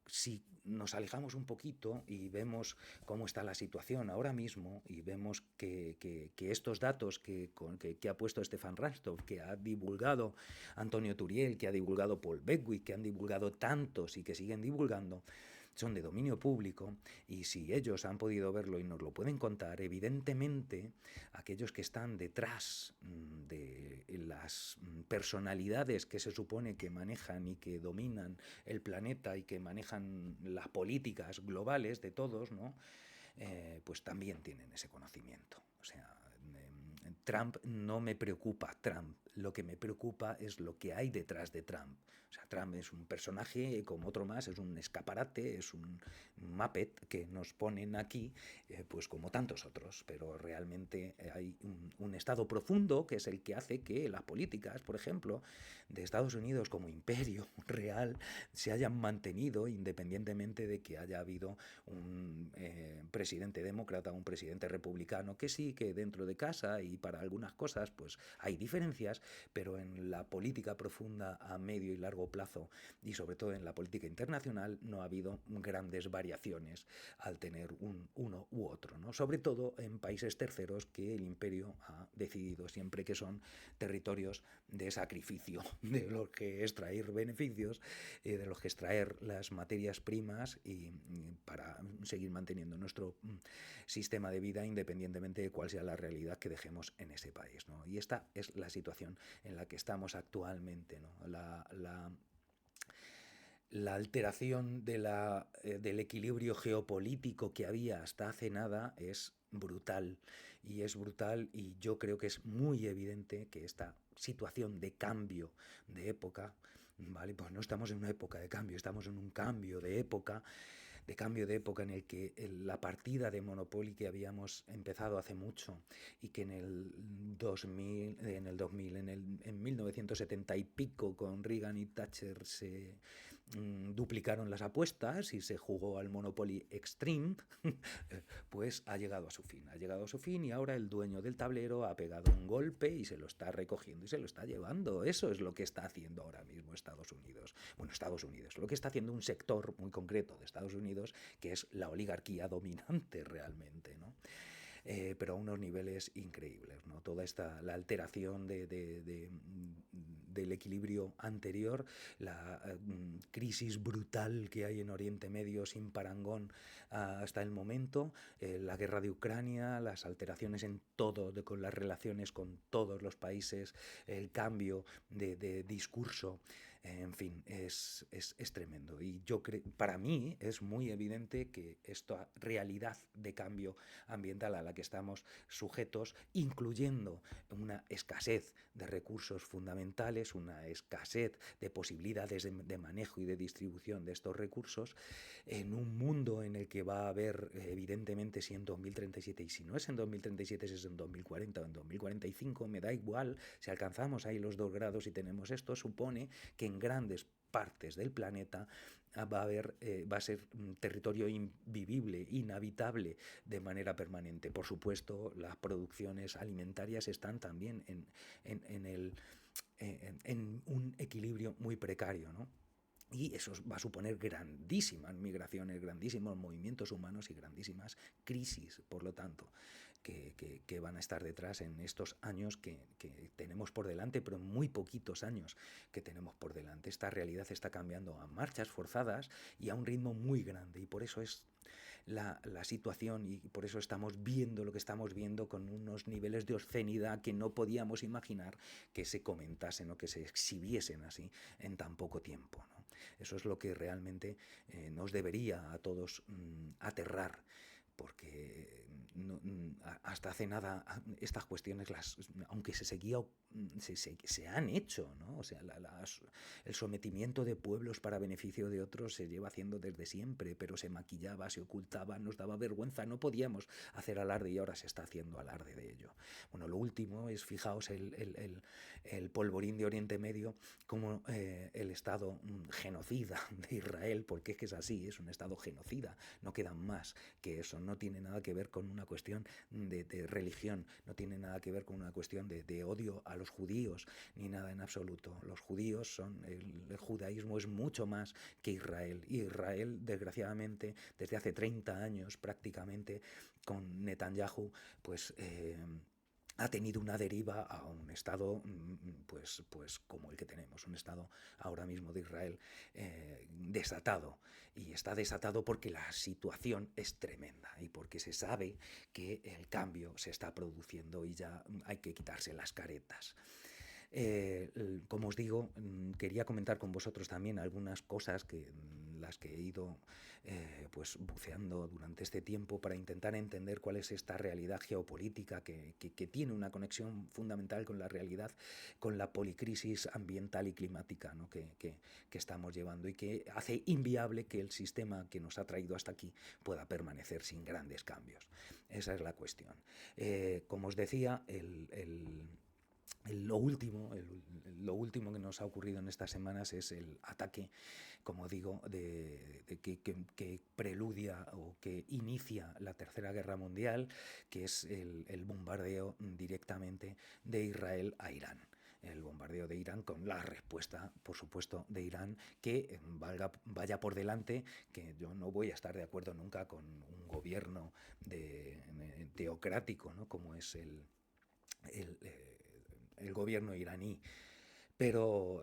Si nos alejamos un poquito y vemos cómo está la situación ahora mismo y vemos que estos datos que ha puesto Stefan Ranstorff, que ha divulgado Antonio Turiel, que ha divulgado Paul Beckwith, que han divulgado tantos y que siguen divulgando, son de dominio público, y si ellos han podido verlo y nos lo pueden contar, evidentemente aquellos que están detrás de las personalidades que se supone que manejan y que dominan el planeta y que manejan las políticas globales de todos, ¿no? Pues también tienen ese conocimiento. O sea, Trump no me preocupa, Trump. Lo que me preocupa es lo que hay detrás de Trump. O sea, Trump es un personaje como otro más, es un escaparate, es un Muppet que nos ponen aquí, pues como tantos otros, pero realmente hay un estado profundo que es el que hace que las políticas, por ejemplo, de Estados Unidos como imperio real se hayan mantenido independientemente de que haya habido un presidente demócrata, un presidente republicano, que sí, que dentro de casa y para algunas cosas pues hay diferencias, pero en la política profunda a medio y largo plazo y sobre todo en la política internacional no ha habido grandes variaciones al tener uno u otro, ¿no? Sobre todo en países terceros que el imperio ha decidido siempre que son territorios de sacrificio, de los que extraer beneficios, de los que extraer las materias primas y para seguir manteniendo nuestro sistema de vida independientemente de cuál sea la realidad que dejemos en ese país, ¿no? Y esta es la situación en la que estamos actualmente, ¿no? La alteración del equilibrio geopolítico que había hasta hace nada es brutal, y yo creo que es muy evidente que esta situación de cambio de época, ¿vale? Pues no estamos en una época de cambio, estamos en un cambio de época, en el que la partida de Monopoly que habíamos empezado hace mucho y que en el 2000, en 1970 y pico con Reagan y Thatcher se duplicaron las apuestas y se jugó al Monopoly Extreme, pues ha llegado a su fin, y ahora el dueño del tablero ha pegado un golpe y se lo está recogiendo y se lo está llevando. Eso es lo que está haciendo ahora mismo Estados Unidos. Bueno, Estados Unidos, lo que está haciendo un sector muy concreto de Estados Unidos, que es la oligarquía dominante realmente, ¿no? pero a unos niveles increíbles, ¿no? Toda la alteración del equilibrio anterior, la crisis brutal que hay en Oriente Medio sin parangón hasta el momento, la guerra de Ucrania, las alteraciones en todo, con las relaciones con todos los países, el cambio de discurso, en fin, es tremendo. Y para mí es muy evidente que esta realidad de cambio ambiental a la que estamos sujetos, incluyendo una escasez de recursos fundamentales, una escasez de posibilidades de manejo y de distribución de estos recursos, en un mundo en el que va a haber, evidentemente, si en 2037, y si no es en 2037, si es en 2040 o en 2045, me da igual, si alcanzamos ahí los 2 grados y tenemos esto, supone que en grandes partes del planeta va a ser un territorio invivible, inhabitable de manera permanente. Por supuesto, las producciones alimentarias están también en un equilibrio muy precario, ¿no? Y eso va a suponer grandísimas migraciones, grandísimos movimientos humanos y grandísimas crisis, por lo tanto, que van a estar detrás en estos años que tenemos por delante, pero en muy poquitos años que tenemos por delante. Esta realidad está cambiando a marchas forzadas y a un ritmo muy grande, y por eso es la situación, y por eso estamos viendo lo que estamos viendo, con unos niveles de obscenidad que no podíamos imaginar que se comentasen o que se exhibiesen así en tan poco tiempo, ¿no? Eso es lo que realmente nos debería a todos aterrar, porque hasta hace nada estas cuestiones, aunque se han hecho, ¿no? O sea, el sometimiento de pueblos para beneficio de otros se lleva haciendo desde siempre, pero se maquillaba, se ocultaba, nos daba vergüenza, no podíamos hacer alarde, y ahora se está haciendo alarde de ello. Bueno, lo último es, fijaos, el polvorín de Oriente Medio, como el Estado genocida de Israel, porque es que es así, es un Estado genocida, no queda más que eso, no tiene nada que ver con una cuestión de religión, no tiene nada que ver con una cuestión de odio a los judíos, ni nada en absoluto. Los judíos el judaísmo es mucho más que Israel, y Israel, desgraciadamente, desde hace 30 años prácticamente, con Netanyahu, pues ha tenido una deriva a un Estado pues como el que tenemos, un Estado ahora mismo de Israel desatado, y está desatado porque la situación es tremenda y porque se sabe que el cambio se está produciendo y ya hay que quitarse las caretas. Como os digo, quería comentar con vosotros también algunas cosas las que he ido pues buceando durante este tiempo para intentar entender cuál es esta realidad geopolítica que tiene una conexión fundamental con la realidad, con la policrisis ambiental y climática, ¿no? que estamos llevando, y que hace inviable que el sistema que nos ha traído hasta aquí pueda permanecer sin grandes cambios. Esa es la cuestión. Como os decía, lo último que nos ha ocurrido en estas semanas es el ataque, como digo, que preludia o que inicia la Tercera Guerra Mundial, que es el bombardeo directamente de Israel a Irán. El bombardeo de Irán, con la respuesta, por supuesto, de Irán, que vaya por delante que yo no voy a estar de acuerdo nunca con un gobierno teocrático, ¿no? Como es el gobierno iraní, pero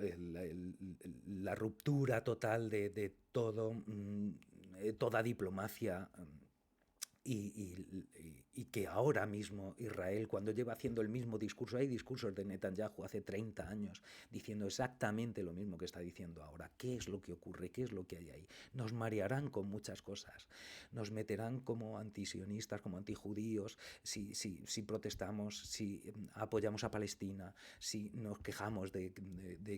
la ruptura total de todo, toda diplomacia, y que ahora mismo Israel, cuando lleva haciendo el mismo discurso, hay discursos de Netanyahu hace 30 años diciendo exactamente lo mismo que está diciendo ahora. ¿Qué es lo que ocurre? ¿Qué es lo que hay ahí? Nos marearán con muchas cosas, nos meterán como antisionistas, como antijudíos, si protestamos, si apoyamos a Palestina, si nos quejamos de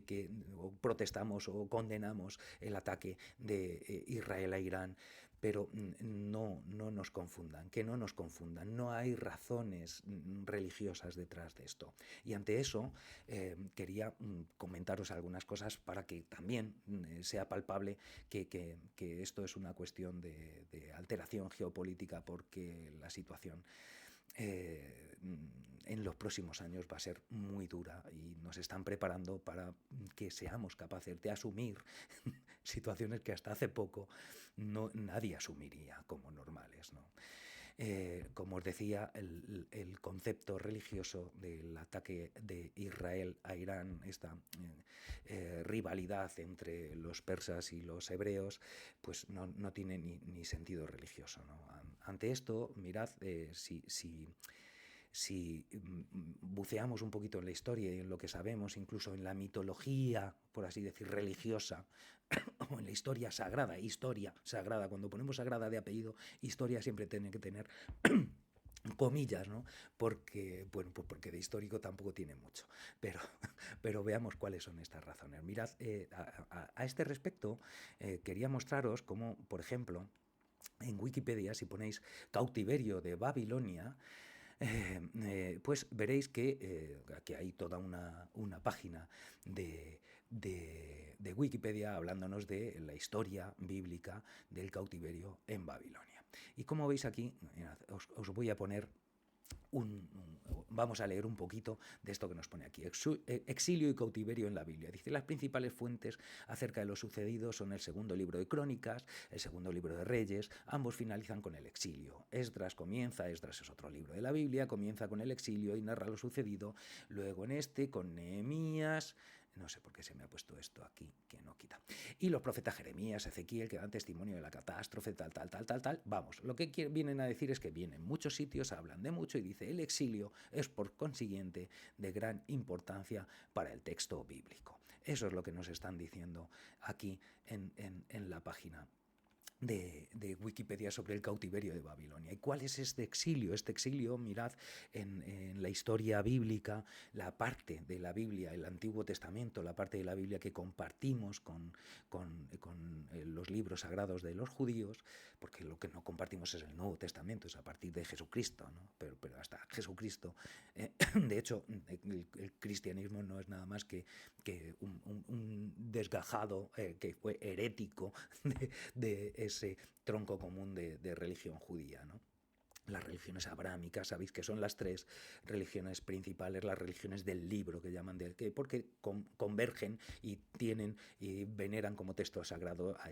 que o protestamos o condenamos el ataque de Israel a Irán. Pero no nos confundan, que no nos confundan, no hay razones religiosas detrás de esto. Y ante eso quería comentaros algunas cosas para que también sea palpable que esto es una cuestión de alteración geopolítica, porque la situación en los próximos años va a ser muy dura, y nos están preparando para que seamos capaces de asumir situaciones que hasta hace poco nadie asumiría como normales, ¿no? Como os decía, el concepto religioso del ataque de Israel a Irán, esta rivalidad entre los persas y los hebreos, pues no tiene ni sentido religioso, ¿no? Ante esto, mirad, si buceamos un poquito en la historia y en lo que sabemos, incluso en la mitología, por así decir, religiosa, o en la historia sagrada, cuando ponemos sagrada de apellido, historia siempre tiene que tener comillas, ¿no? Porque, bueno, pues porque de histórico tampoco tiene mucho, pero veamos cuáles son estas razones. Mirad, a este respecto, quería mostraros cómo, por ejemplo, en Wikipedia, si ponéis cautiverio de Babilonia, pues veréis que aquí hay toda una página de Wikipedia hablándonos de la historia bíblica del cautiverio en Babilonia. Y como veis aquí, mirad, os voy a poner vamos a leer un poquito de esto que nos pone aquí. Exilio y cautiverio en la Biblia. Dice, las principales fuentes acerca de lo sucedido son el segundo libro de Crónicas, el segundo libro de Reyes, ambos finalizan con el exilio. Esdras es otro libro de la Biblia, comienza con el exilio y narra lo sucedido, luego en este con Nehemías, no sé por qué se me ha puesto esto aquí, que no quita. Y los profetas Jeremías, Ezequiel, que dan testimonio de la catástrofe, tal. Vamos, lo que vienen a decir es que vienen muchos sitios, hablan de mucho y dice, el exilio es por consiguiente de gran importancia para el texto bíblico. Eso es lo que nos están diciendo aquí en la página de Wikipedia sobre el cautiverio de Babilonia. ¿Y cuál es este exilio? Este exilio, mirad, en la historia bíblica, la parte de la Biblia, el Antiguo Testamento, la parte de la Biblia que compartimos con los libros sagrados de los judíos, porque lo que no compartimos es el Nuevo Testamento, es a partir de Jesucristo, ¿no? Pero hasta Jesucristo, de hecho, el cristianismo no es nada más que un desgajado que fue herético de ese tronco común de religión judía, ¿no? Las religiones abrámicas, sabéis que son las tres religiones principales, las religiones del libro que llaman porque convergen y tienen y veneran como texto sagrado a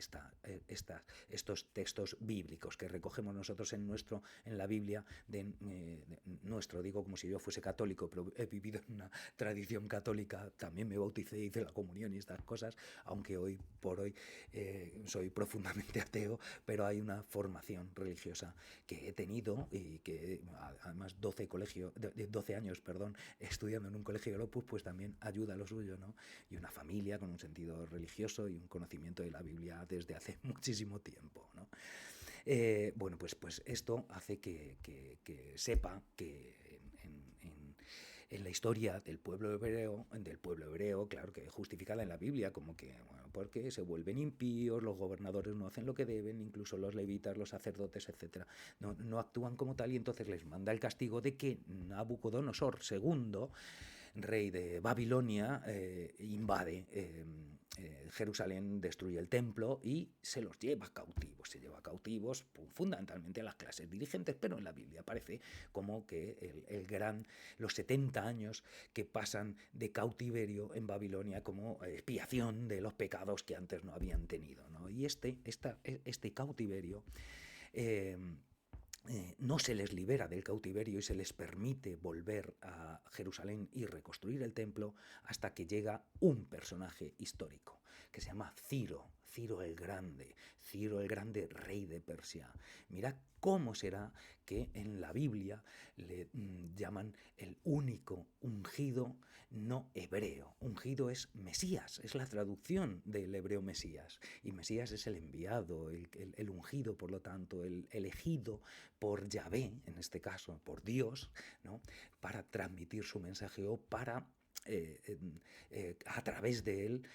estos textos bíblicos que recogemos nosotros en la Biblia nuestro, digo como si yo fuese católico, pero he vivido en una tradición católica, también me bauticé, hice la comunión y estas cosas, aunque hoy por hoy soy profundamente ateo, pero hay una formación religiosa que he tenido y que además 12 años, estudiando en un colegio de Opus, pues también ayuda a lo suyo, ¿no? Y una familia con un sentido religioso y un conocimiento de la Biblia desde hace muchísimo tiempo, ¿no? Bueno, pues esto hace que sepa que en la historia del pueblo hebreo, claro que justificada en la Biblia, como que, bueno, porque se vuelven impíos, los gobernadores no hacen lo que deben, incluso los levitas, los sacerdotes, etcétera, no actúan como tal, y entonces les manda el castigo de que Nabucodonosor II, rey de Babilonia, invade Jerusalén, destruye el templo y se los lleva cautivos. Se lleva cautivos fundamentalmente a las clases dirigentes, pero en la Biblia aparece como que los 70 años que pasan de cautiverio en Babilonia como expiación de los pecados que antes no habían tenido, ¿no? Y este cautiverio no se les libera del cautiverio y se les permite volver a Jerusalén y reconstruir el templo hasta que llega un personaje histórico que se llama Ciro el Grande, rey de Persia. Mirad cómo será que en la Biblia le llaman el único ungido no hebreo. Ungido es Mesías, es la traducción del hebreo Mesías. Y Mesías es el enviado, el ungido, por lo tanto, el elegido por Yahvé, en este caso, por Dios, ¿no? Para transmitir su mensaje o para a través de él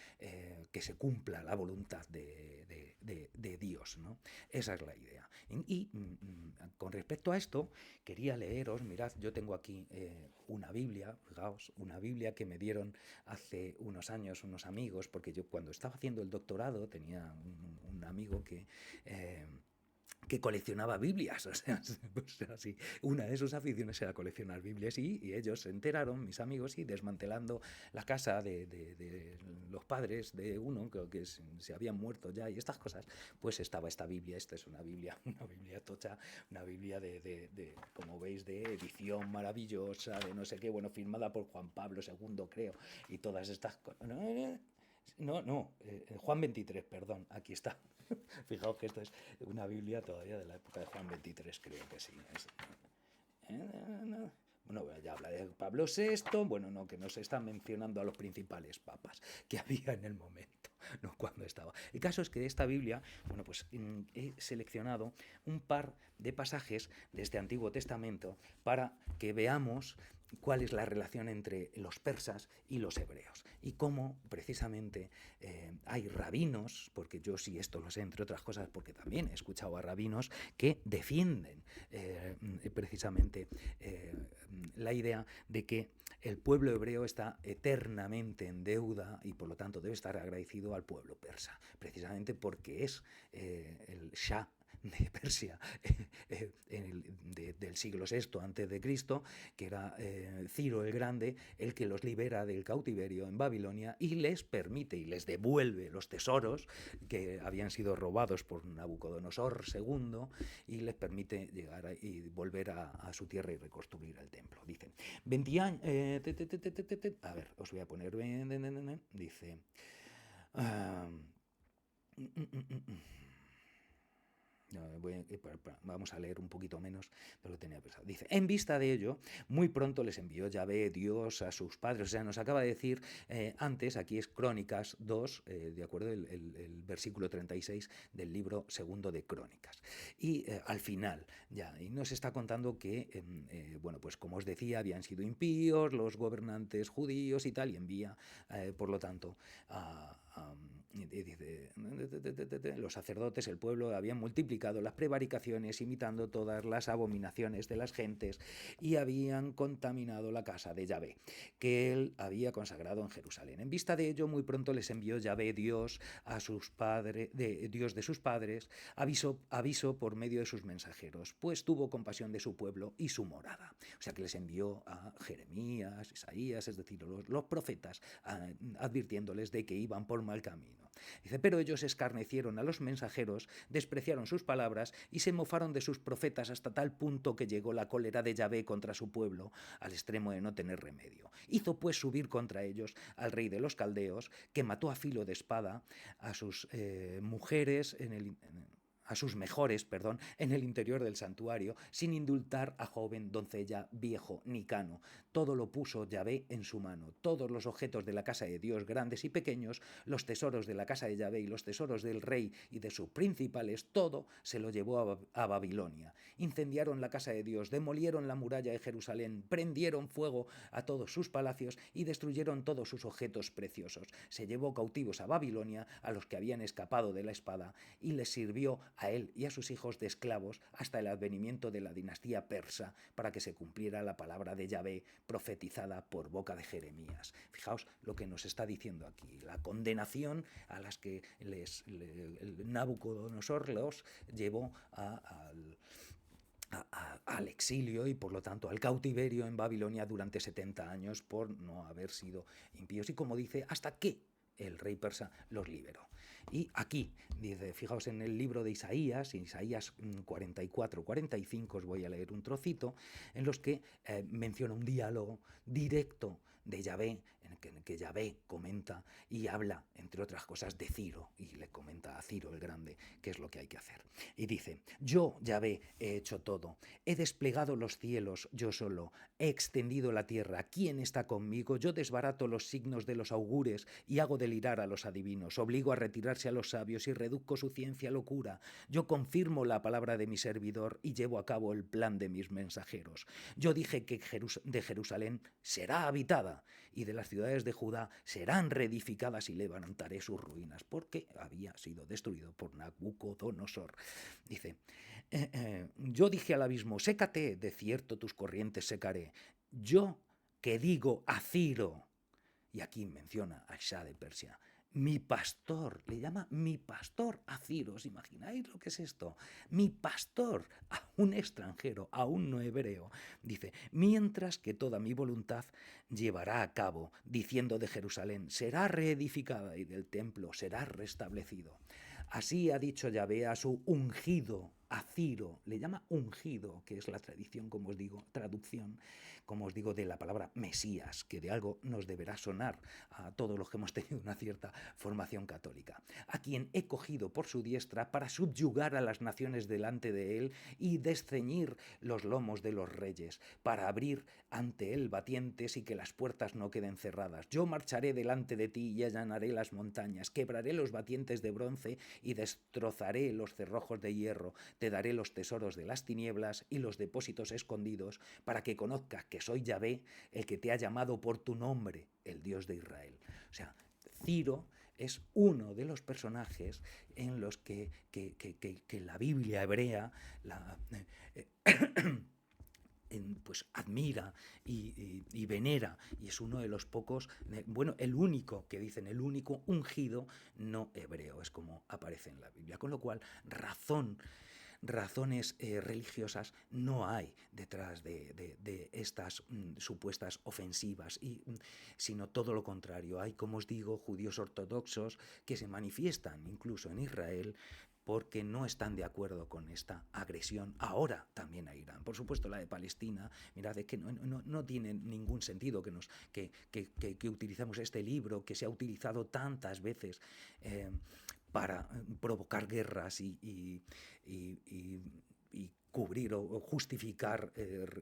que se cumpla la voluntad de Dios, ¿no? Esa es la idea. Y con respecto a esto, quería leeros, mirad, yo tengo aquí una Biblia, fijaos, una Biblia que me dieron hace unos años unos amigos, porque yo cuando estaba haciendo el doctorado tenía un amigo que que coleccionaba Biblias, o sea, sí, una de sus aficiones era coleccionar Biblias y ellos se enteraron, mis amigos, y desmantelando la casa de los padres de uno, que se habían muerto ya y estas cosas, pues estaba esta Biblia. Esta es una Biblia tocha, una Biblia como veis, de edición maravillosa, de no sé qué, bueno, firmada por Juan Pablo II, creo, y todas estas cosas. Juan 23, perdón, aquí está. Fijaos que esto es una Biblia todavía de la época de Juan 23, creo que sí. Bueno, ya habla de Pablo VI, bueno, no, que nos están mencionando a los principales papas que había en el momento, no cuando estaba. El caso es que de esta Biblia, bueno, pues he seleccionado un par de pasajes de este Antiguo Testamento para que veamos cuál es la relación entre los persas y los hebreos y cómo precisamente hay rabinos, porque yo sí esto lo sé, entre otras cosas, porque también he escuchado a rabinos que defienden precisamente la idea de que el pueblo hebreo está eternamente en deuda y por lo tanto debe estar agradecido al pueblo persa, precisamente porque es el Shah de Persia del siglo VI antes de Cristo, que era Ciro el Grande, el que los libera del cautiverio en Babilonia y les permite y les devuelve los tesoros que habían sido robados por Nabucodonosor II y les permite llegar y volver a su tierra y reconstruir el templo. Dicen 20 años, a ver, os voy a poner, dice vamos a leer un poquito menos de lo que tenía pensado. Dice, en vista de ello, muy pronto les envió Yahvé, Dios, a sus padres. O sea, nos acaba de decir antes, aquí es Crónicas 2, de acuerdo, el versículo 36 del libro segundo de Crónicas. Y al final, ya, y nos está contando que, bueno, pues como os decía, habían sido impíos los gobernantes judíos y tal, y envía, por lo tanto, dice, los sacerdotes, el pueblo, habían multiplicado las prevaricaciones, imitando todas las abominaciones de las gentes, y habían contaminado la casa de Yahvé, que él había consagrado en Jerusalén. En vista de ello, muy pronto les envió Yahvé, Dios, a sus padres, Dios de sus padres, aviso por medio de sus mensajeros, pues tuvo compasión de su pueblo y su morada. O sea que les envió a Jeremías, Isaías, es decir, los profetas, advirtiéndoles de que iban por mal camino. Dice, pero ellos escarnecieron a los mensajeros, despreciaron sus palabras y se mofaron de sus profetas hasta tal punto que llegó la cólera de Yahvé contra su pueblo, al extremo de no tener remedio. Hizo pues subir contra ellos al rey de los caldeos, que mató a filo de espada a sus mujeres a sus mejores, en el interior del santuario, sin indultar a joven, doncella, viejo ni cano. Todo lo puso Yahvé en su mano. Todos los objetos de la casa de Dios, grandes y pequeños, los tesoros de la casa de Yahvé y los tesoros del rey y de sus principales, todo se lo llevó a Babilonia. Incendiaron la casa de Dios, demolieron la muralla de Jerusalén, prendieron fuego a todos sus palacios y destruyeron todos sus objetos preciosos. Se llevó cautivos a Babilonia a los que habían escapado de la espada y les sirvió a él y a sus hijos de esclavos hasta el advenimiento de la dinastía persa, para que se cumpliera la palabra de Yahvé profetizada por boca de Jeremías. Fijaos lo que nos está diciendo aquí, la condenación a las que Nabucodonosor los llevó al exilio y por lo tanto al cautiverio en Babilonia durante 70 años por no haber sido impíos. Y como dice, hasta que el rey persa los liberó. Y aquí, dice, fijaos en el libro de Isaías 44-45, os voy a leer un trocito, en los que menciona un diálogo directo de Yahvé, en el que Yahvé comenta y habla, entre otras cosas, de Ciro, y le comenta a Ciro el Grande qué es lo que hay que hacer. Y dice, yo, Yahvé, he hecho todo, he desplegado los cielos yo solo, he extendido la tierra, ¿quién está conmigo? Yo desbarato los signos de los augures y hago delirar a los adivinos, obligo a retirarse a los sabios y reduzco su ciencia a locura. Yo confirmo la palabra de mi servidor y llevo a cabo el plan de mis mensajeros. Yo dije que de Jerusalén será habitada y de las ciudades de Judá serán reedificadas y levantaré sus ruinas, porque había sido destruido por Nabucodonosor. Dice, yo dije al abismo, sécate, de cierto tus corrientes secaré. Yo que digo a Ciro, y aquí menciona a Shah de Persia, Mi pastor, le llama mi pastor a Ciro. ¿Os imagináis lo que es esto? Mi pastor a un extranjero, a un no hebreo. Dice, mientras que toda mi voluntad llevará a cabo, diciendo de Jerusalén, será reedificada y del templo será restablecido. Así ha dicho Yahvé a su ungido, a Ciro, le llama ungido, que es la tradición, como os digo, traducción, como os digo, de la palabra Mesías, que de algo nos deberá sonar a todos los que hemos tenido una cierta formación católica, a quien he cogido por su diestra para subyugar a las naciones delante de él y desceñir los lomos de los reyes, para abrir ante él batientes y que las puertas no queden cerradas. Yo marcharé delante de ti y allanaré las montañas, quebraré los batientes de bronce y destrozaré los cerrojos de hierro, te daré los tesoros de las tinieblas y los depósitos escondidos, para que conozcas que soy Yahvé, el que te ha llamado por tu nombre, el Dios de Israel. O sea, Ciro es uno de los personajes en los que la Biblia hebrea pues admira y venera, y es uno de los pocos, bueno, el único, que dicen, el único ungido no hebreo, es como aparece en la Biblia, con lo cual razones religiosas no hay detrás de estas supuestas ofensivas, sino todo lo contrario. Hay, como os digo, judíos ortodoxos que se manifiestan incluso en Israel porque no están de acuerdo con esta agresión ahora también a Irán. Por supuesto, la de Palestina, mirad, es que no tiene ningún sentido que utilicemos este libro que se ha utilizado tantas veces para provocar guerras y cubrir o justificar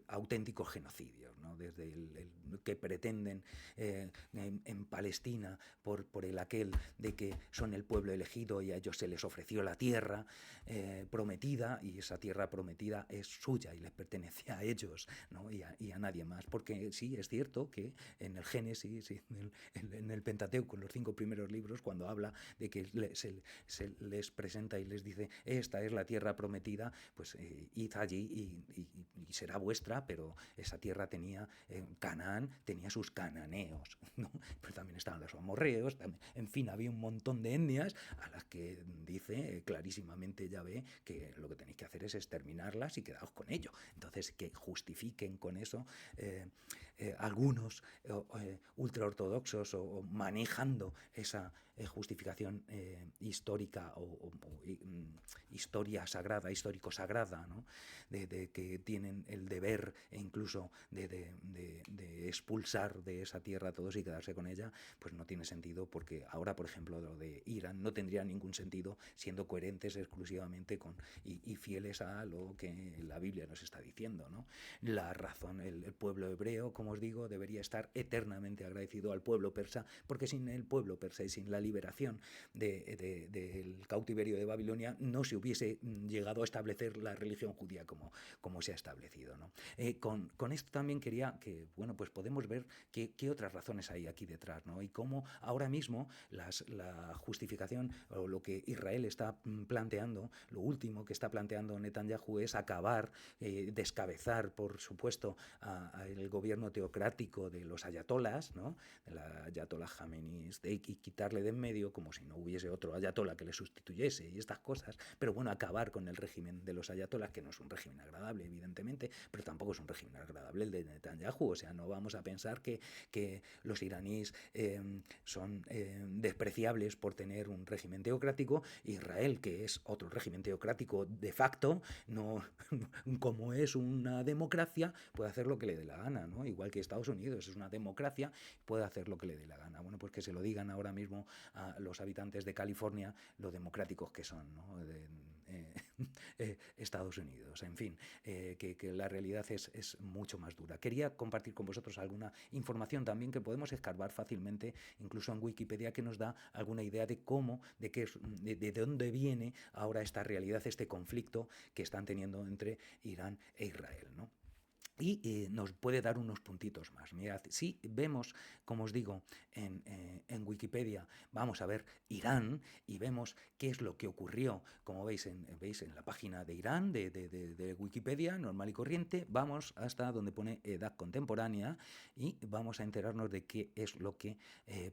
auténticos genocidios, ¿no? Desde el que pretenden en Palestina por el aquel de que son el pueblo elegido y a ellos se les ofreció la tierra prometida, y esa tierra prometida es suya y les pertenece a ellos, ¿no? y a nadie más, porque sí, es cierto que en el Génesis, en el Pentateuco, en los 5 primeros libros, cuando habla de que se les presenta y les dice, esta es la tierra prometida, pues id allí y será vuestra, pero esa tierra tenía, Canaán tenía sus cananeos, ¿no? Pero también estaban los amorreos, también, en fin, había un montón de etnias a las que dice clarísimamente Yahvé que lo que tenéis que hacer es exterminarlas y quedaos con ello. Entonces, que justifiquen con eso algunos ultraortodoxos o manejando esa justificación histórica o historia sagrada, histórico-sagrada, ¿no? de que tienen el deber e incluso de expulsar de esa tierra a todos y quedarse con ella, pues no tiene sentido, porque ahora, por ejemplo, lo de Irán no tendría ningún sentido siendo coherentes exclusivamente y fieles a lo que la Biblia nos está diciendo, ¿no? La razón, el pueblo hebreo, como os digo, debería estar eternamente agradecido al pueblo persa, porque sin el pueblo persa y sin la liberación del cautiverio de Babilonia no se hubiese llegado a establecer la religión judía como se ha establecido, ¿no? Con esto también quería que, bueno, pues podemos ver qué otras razones hay aquí detrás, ¿no? Y cómo ahora mismo la justificación o lo que Israel está planteando, lo último que está planteando Netanyahu es acabar, descabezar, por supuesto, el gobierno teocrático de los ayatolás, ¿no? De la ayatollah Jamenei, y quitarle de en medio como si no hubiese otro ayatolá que le sustituyese y estas cosas, pero bueno, acabar con el régimen de los ayatolás, que no es un régimen agradable, evidentemente, pero tampoco es un régimen agradable el de Netanyahu. O sea, no vamos a pensar que los iraníes son despreciables por tener un régimen teocrático. Israel, que es otro régimen teocrático de facto, no, como es una democracia, puede hacer lo que le dé la gana, ¿no? Igual que Estados Unidos es una democracia, puede hacer lo que le dé la gana. Bueno, pues que se lo digan ahora mismo a los habitantes de California lo democráticos que son, ¿no? Estados Unidos. En fin, que la realidad es mucho más dura. Quería compartir con vosotros alguna información también que podemos escarbar fácilmente, incluso en Wikipedia, que nos da alguna idea de cómo, de dónde viene ahora esta realidad, este conflicto que están teniendo entre Irán e Israel, ¿no? y nos puede dar unos puntitos más. Mirad, si vemos, como os digo, en Wikipedia, vamos a ver Irán y vemos qué es lo que ocurrió, como veis en la página de Irán, de Wikipedia, normal y corriente, vamos hasta donde pone edad contemporánea y vamos a enterarnos de qué es lo que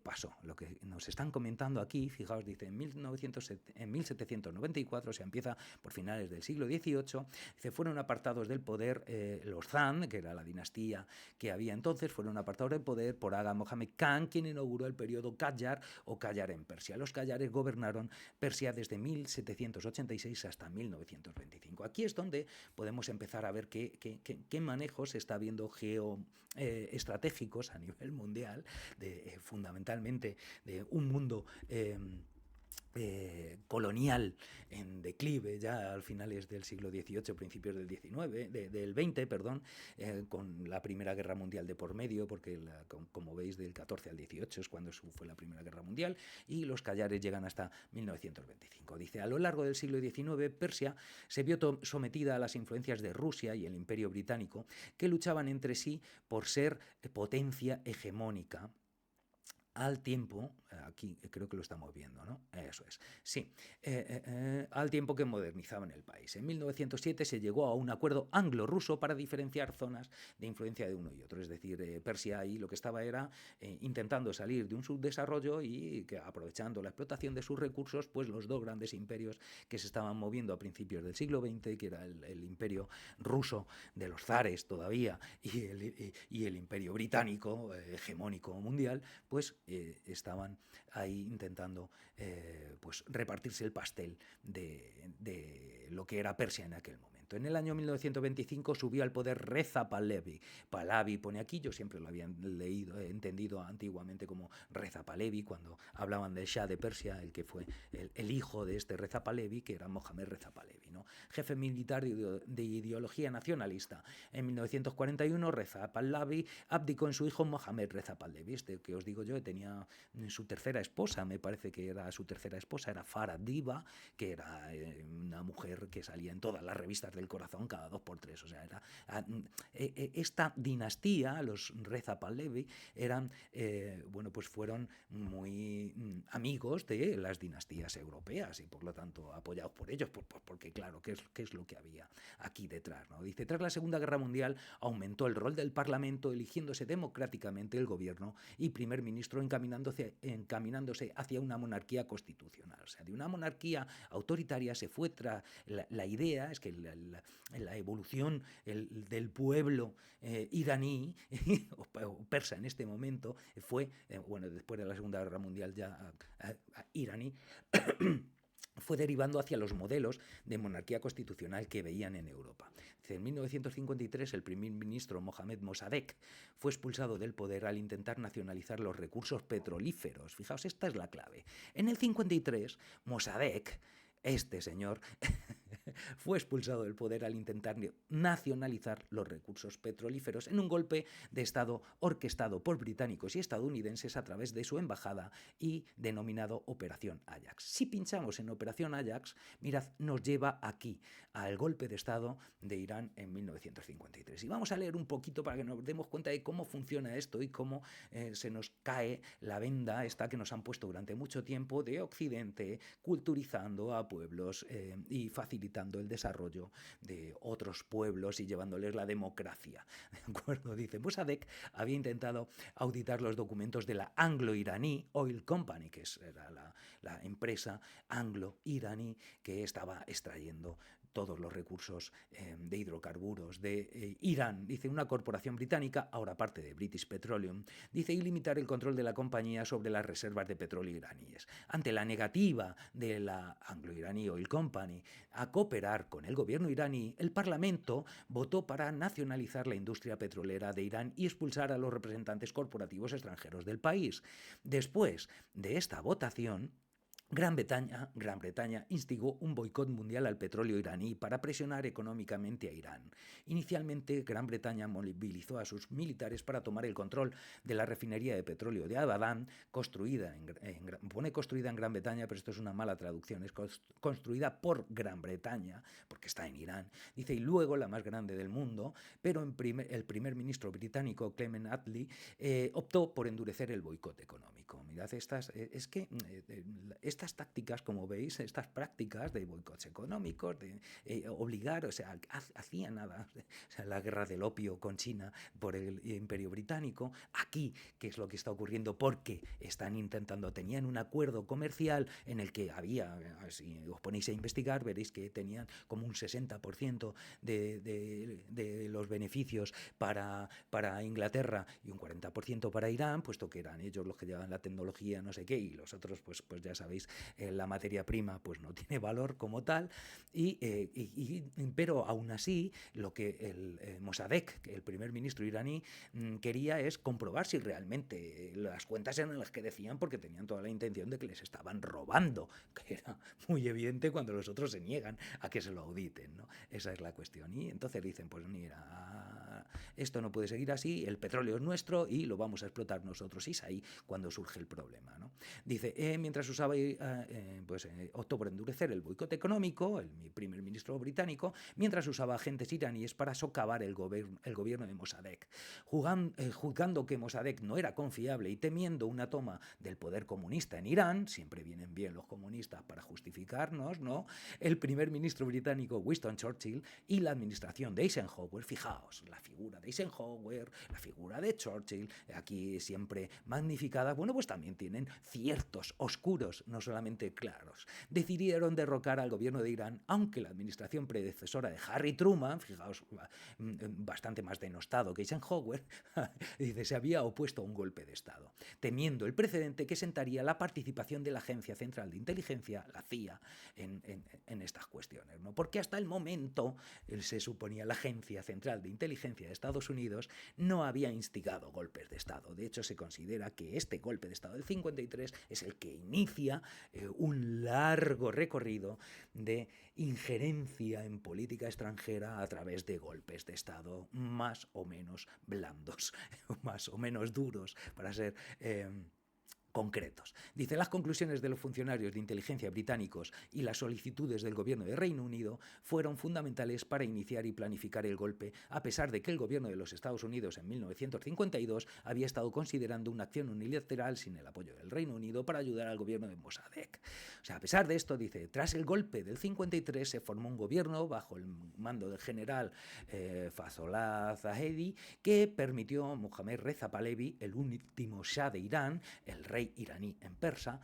pasó. Lo que nos están comentando aquí, fijaos, dice, en 1794, se empieza por finales del siglo XVIII, dice, fueron apartados del poder los Zan, que era la dinastía que había entonces, fueron apartados del poder por Aga Mohammed Khan, quien inauguró el periodo Qajar o Qajar en Persia. Los Qajares gobernaron Persia desde 1786 hasta 1925. Aquí es donde podemos empezar a ver qué manejos se está viendo geoestratégicos a nivel mundial, fundamentalmente de un mundo colonial en declive ya al finales del siglo XVIII, principios del XX, perdón, con la Primera Guerra Mundial de por medio, porque como veis del 14 al 18 es cuando fue la Primera Guerra Mundial, y los Qajares llegan hasta 1925. Dice, a lo largo del siglo XIX, Persia se vio sometida a las influencias de Rusia y el Imperio Británico, que luchaban entre sí por ser potencia hegemónica, al tiempo, aquí creo que lo estamos viendo, ¿no? Eso es, sí, al tiempo que modernizaban el país. En 1907 se llegó a un acuerdo anglo-ruso para diferenciar zonas de influencia de uno y otro, es decir, Persia ahí lo que estaba era intentando salir de un subdesarrollo y que aprovechando la explotación de sus recursos, pues los dos grandes imperios que se estaban moviendo a principios del siglo XX, que era el imperio ruso de los zares todavía y el imperio británico hegemónico mundial, pues estaban ahí intentando pues repartirse el pastel de lo que era Persia en aquel momento. En el año 1925 subió al poder Reza Pahlavi. Pahlavi pone aquí, yo siempre lo había entendido antiguamente como Reza Pahlavi, cuando hablaban del Shah de Persia, el que fue el hijo de este Reza Pahlavi, que era Mohammad Reza Pahlavi, ¿no? Jefe militar de ideología nacionalista. En 1941 Reza Pahlavi abdicó en su hijo Mohammad Reza Pahlavi, este que os digo yo, tenía su tercera esposa, me parece que era su tercera esposa, era Farah Diva, que era una mujer que salía en todas las revistas del corazón cada 2x3, o sea, era esta dinastía, los Reza Pahlavi, eran, bueno, pues fueron muy amigos de las dinastías europeas y por lo tanto apoyados por ellos, porque claro, ¿qué es lo que había aquí detrás, ¿no? Dice, tras la Segunda Guerra Mundial aumentó el rol del Parlamento, eligiéndose democráticamente el gobierno y primer ministro encaminándose hacia una monarquía constitucional. O sea, de una monarquía autoritaria se fue la idea es que la evolución del pueblo iraní o persa en este momento fue, bueno, después de la Segunda Guerra Mundial ya iraní, fue derivando hacia los modelos de monarquía constitucional que veían en Europa. En 1953 el primer ministro Mohamed Mossadegh fue expulsado del poder al intentar nacionalizar los recursos petrolíferos. Fijaos, esta es la clave. En el 53 Mossadegh, este señor, fue expulsado del poder al intentar nacionalizar los recursos petrolíferos en un golpe de Estado orquestado por británicos y estadounidenses a través de su embajada y denominado Operación Ajax. Si pinchamos en Operación Ajax, mirad, nos lleva aquí, al golpe de Estado de Irán en 1953. Y vamos a leer un poquito para que nos demos cuenta de cómo funciona esto y cómo se nos cae la venda esta que nos han puesto durante mucho tiempo de Occidente, culturizando a pueblos y facilitando el desarrollo de otros pueblos y llevándoles la democracia. ¿De acuerdo? Dice, Mossadegh había intentado auditar los documentos de la Anglo-Iraní Oil Company, que era la empresa anglo-iraní que estaba extrayendo todos los recursos de hidrocarburos de Irán. Dice, una corporación británica, ahora parte de British Petroleum, dice, y limitar el control de la compañía sobre las reservas de petróleo iraníes. Ante la negativa de la Anglo-Iraní Oil Company a cooperar con el gobierno iraní, el Parlamento votó para nacionalizar la industria petrolera de Irán y expulsar a los representantes corporativos extranjeros del país. Después de esta votación, Gran Bretaña instigó un boicot mundial al petróleo iraní para presionar económicamente a Irán. Inicialmente, Gran Bretaña movilizó a sus militares para tomar el control de la refinería de petróleo de Abadan, pone construida en Gran Bretaña, pero esto es una mala traducción, es construida por Gran Bretaña, porque está en Irán, dice, y luego la más grande del mundo, pero el primer ministro británico, Clement Attlee, optó por endurecer el boicot económico. Mirad, estas tácticas, como veis, estas prácticas de boicots económicos, de obligar, o sea, hacía nada, o sea, la guerra del opio con China por el Imperio Británico, aquí, ¿qué es lo que está ocurriendo? Porque están tenían un acuerdo comercial en el que había, si os ponéis a investigar, veréis que tenían como un 60% de los beneficios para Inglaterra y un 40% para Irán, puesto que eran ellos los que llevaban la tecnología, no sé qué, y los otros, pues ya sabéis, la materia prima pues no tiene valor como tal, pero aún así lo que el Mossadegh, el primer ministro iraní, quería es comprobar si realmente las cuentas eran las que decían, porque tenían toda la intención de que les estaban robando, que era muy evidente cuando los otros se niegan a que se lo auditen, ¿no? Esa es la cuestión. Y entonces dicen, pues mira, esto no puede seguir así, el petróleo es nuestro y lo vamos a explotar nosotros. Y es ahí cuando surge el problema, ¿no? Dice, mientras usaba, optó por endurecer el boicot económico, el primer ministro británico, mientras usaba agentes iraníes para socavar el gobierno de Mossadegh. Juzgando que Mossadegh no era confiable y temiendo una toma del poder comunista en Irán, siempre vienen bien los comunistas para justificarnos, ¿no? El primer ministro británico Winston Churchill y la administración de Eisenhower, fijaos, la figura de Eisenhower, la figura de Churchill, aquí siempre magnificada, bueno, pues también tienen ciertos oscuros, no solamente claros. Decidieron derrocar al gobierno de Irán, aunque la administración predecesora de Harry Truman, fijaos, bastante más denostado que Eisenhower, dice, se había opuesto a un golpe de Estado, temiendo el precedente que sentaría la participación de la Agencia Central de Inteligencia, la CIA, en estas cuestiones, ¿no? Porque hasta el momento, se suponía, la Agencia Central de Inteligencia de Estados Unidos no había instigado golpes de Estado. De hecho, se considera que este golpe de Estado del 53 es el que inicia un largo recorrido de injerencia en política extranjera a través de golpes de Estado más o menos blandos, más o menos duros, para ser concretos. Dice, las conclusiones de los funcionarios de inteligencia británicos y las solicitudes del gobierno de Reino Unido fueron fundamentales para iniciar y planificar el golpe, a pesar de que el gobierno de los Estados Unidos en 1952 había estado considerando una acción unilateral sin el apoyo del Reino Unido para ayudar al gobierno de Mossadegh. O sea, a pesar de esto, dice, tras el golpe del 53 se formó un gobierno bajo el mando del general Fazollah Zahedi, que permitió a Mohammad Reza Pahlavi, el último Shah de Irán, el rey iraní en persa,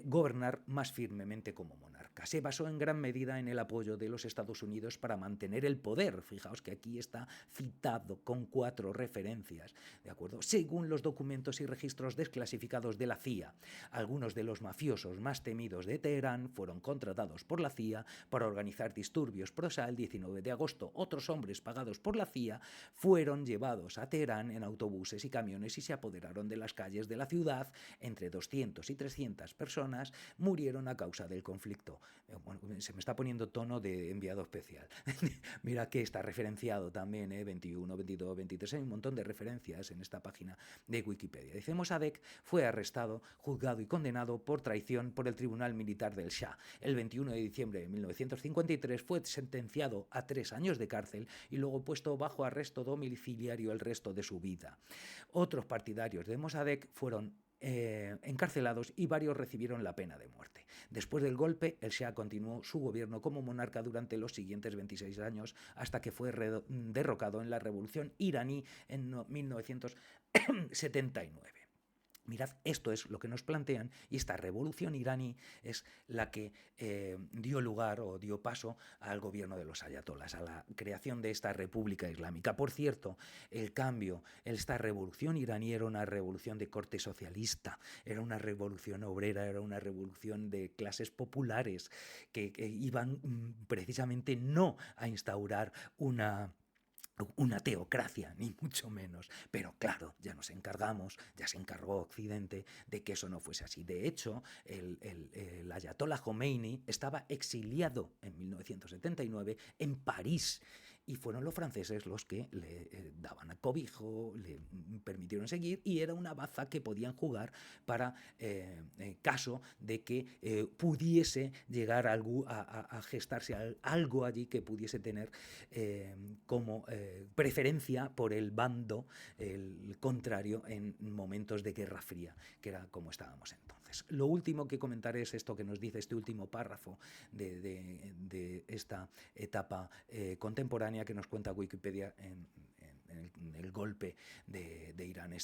gobernar más firmemente como monarca. Se basó en gran medida en el apoyo de los Estados Unidos para mantener el poder. Fijaos que aquí está citado con 4 referencias, ¿de acuerdo? Según los documentos y registros desclasificados de la CIA, algunos de los mafiosos más temidos de Teherán fueron contratados por la CIA para organizar disturbios el 19 de agosto. Otros hombres pagados por la CIA fueron llevados a Teherán en autobuses y camiones y se apoderaron de las calles de la ciudad. Entre 200 y 300 personas murieron a causa del conflicto. Bueno, se me está poniendo tono de enviado especial. Mira que está referenciado también, 21, 22, 23, hay un montón de referencias en esta página de Wikipedia. Dice, Mossadegh fue arrestado, juzgado y condenado por traición por el Tribunal Militar del Shah. El 21 de diciembre de 1953 fue sentenciado a 3 años de cárcel y luego puesto bajo arresto domiciliario el resto de su vida. Otros partidarios de Mossadegh fueron encarcelados y varios recibieron la pena de muerte. Después del golpe, el Shah continuó su gobierno como monarca durante los siguientes 26 años hasta que fue derrocado en la revolución iraní en 1979. Mirad, esto es lo que nos plantean y esta revolución iraní es la que dio lugar o dio paso al gobierno de los ayatolás, a la creación de esta república islámica. Por cierto, el cambio, esta revolución iraní era una revolución de corte socialista, era una revolución obrera, era una revolución de clases populares que iban precisamente no a instaurar una una teocracia, ni mucho menos. Pero claro, ya nos encargamos, ya se encargó Occidente de que eso no fuese así. De hecho, el ayatollah Khomeini estaba exiliado en 1979 en París y fueron los franceses los que le daban cobijo, le permitieron seguir y era una baza que podían jugar para caso de que pudiese llegar a gestarse algo allí que pudiese tener como preferencia por el bando el contrario en momentos de Guerra Fría, que era como estábamos entonces. Lo último que comentaré es esto que nos dice este último párrafo de esta etapa contemporánea que nos cuenta Wikipedia en el golpe de Irán,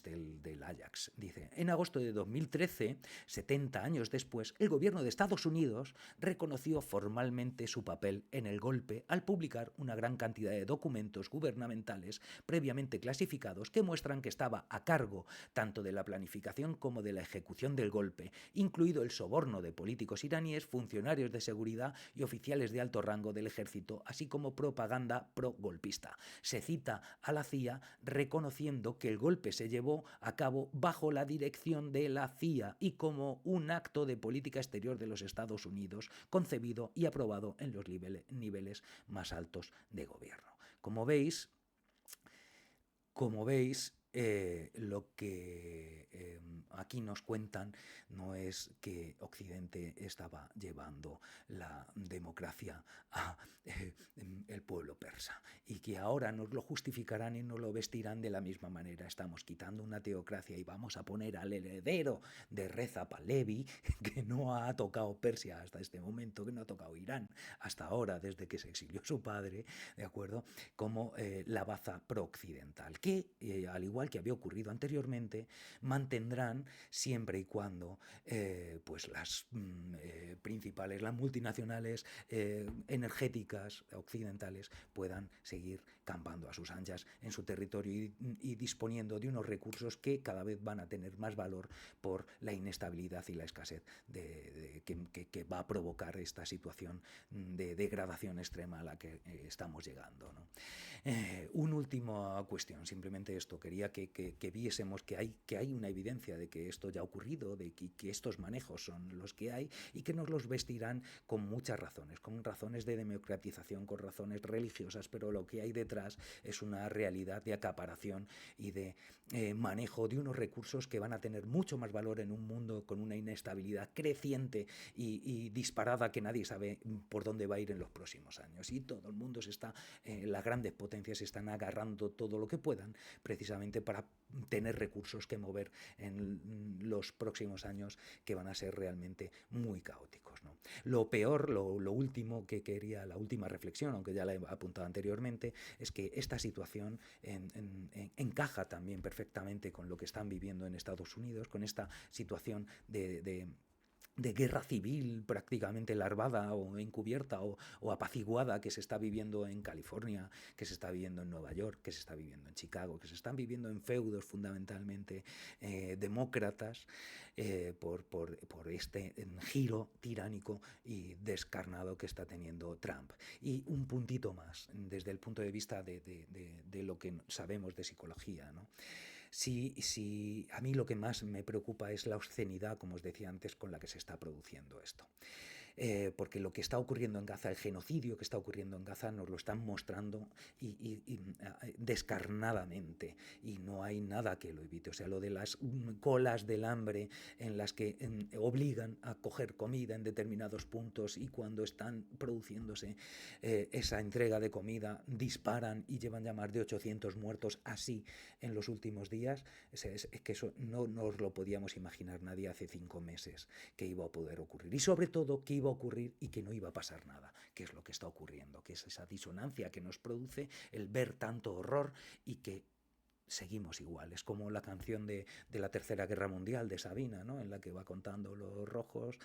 del Ajax. Dice, en agosto de 2013, 70 años después, el gobierno de Estados Unidos reconoció formalmente su papel en el golpe al publicar una gran cantidad de documentos gubernamentales previamente clasificados que muestran que estaba a cargo tanto de la planificación como de la ejecución del golpe, incluido el soborno de políticos iraníes, funcionarios de seguridad y oficiales de alto rango del ejército, así como propaganda pro-golpista. Se cita a la CIA reconociendo que el golpe se llevó a cabo bajo la dirección de la CIA y como un acto de política exterior de los Estados Unidos, concebido y aprobado en los niveles más altos de gobierno. Como veis, lo que aquí nos cuentan no es que Occidente estaba llevando la democracia a el pueblo persa y que ahora nos lo justificarán y nos lo vestirán de la misma manera. Estamos quitando una teocracia y vamos a poner al heredero de Reza Pahlavi, que no ha tocado Persia hasta este momento, que no ha tocado Irán hasta ahora, desde que se exilió su padre, ¿de acuerdo? Como la baza pro-occidental, que al igual que había ocurrido anteriormente, mantendrán siempre y cuando pues las principales, las multinacionales energéticas occidentales puedan seguir campando a sus anchas en su territorio y disponiendo de unos recursos que cada vez van a tener más valor por la inestabilidad y la escasez que va a provocar esta situación de degradación extrema a la que estamos llegando, ¿no? Una última cuestión, simplemente esto, quería que viésemos que hay una evidencia de que esto ya ha ocurrido, de que estos manejos son los que hay y que nos los vestirán con muchas razones, con razones de democratización, con razones religiosas, pero lo que hay detrás es una realidad de acaparación y de manejo de unos recursos que van a tener mucho más valor en un mundo con una inestabilidad creciente y disparada que nadie sabe por dónde va a ir en los próximos años. Y todo el mundo las grandes potencias están agarrando todo lo que puedan precisamente para tener recursos que mover en los próximos años que van a ser realmente muy caóticos, ¿no? Lo peor, lo último que quería, la última reflexión, aunque ya la he apuntado anteriormente, es que esta situación encaja también perfectamente con lo que están viviendo en Estados Unidos, con esta situación de guerra civil prácticamente larvada o encubierta o apaciguada que se está viviendo en California, que se está viviendo en Nueva York, que se está viviendo en Chicago, que se están viviendo en feudos fundamentalmente demócratas por este giro tiránico y descarnado que está teniendo Trump. Y un puntito más desde el punto de vista de lo que sabemos de psicología, ¿no? Si a mí lo que más me preocupa es la obscenidad, como os decía antes, con la que se está produciendo esto. Porque lo que está ocurriendo en Gaza, el genocidio que está ocurriendo en Gaza, nos lo están mostrando descarnadamente y no hay nada que lo evite. O sea, lo de las colas del hambre en las que obligan a coger comida en determinados puntos y cuando están produciéndose esa entrega de comida disparan y llevan ya más de 800 muertos así en los últimos días. Es que eso no nos lo podíamos imaginar nadie hace 5 meses que iba a poder ocurrir. Y sobre todo que iba a ocurrir y que no iba a pasar nada, que es lo que está ocurriendo, que es esa disonancia que nos produce el ver tanto horror y que seguimos igual. Es como la canción de la Tercera Guerra Mundial de Sabina, ¿no? En la que va contando los rojos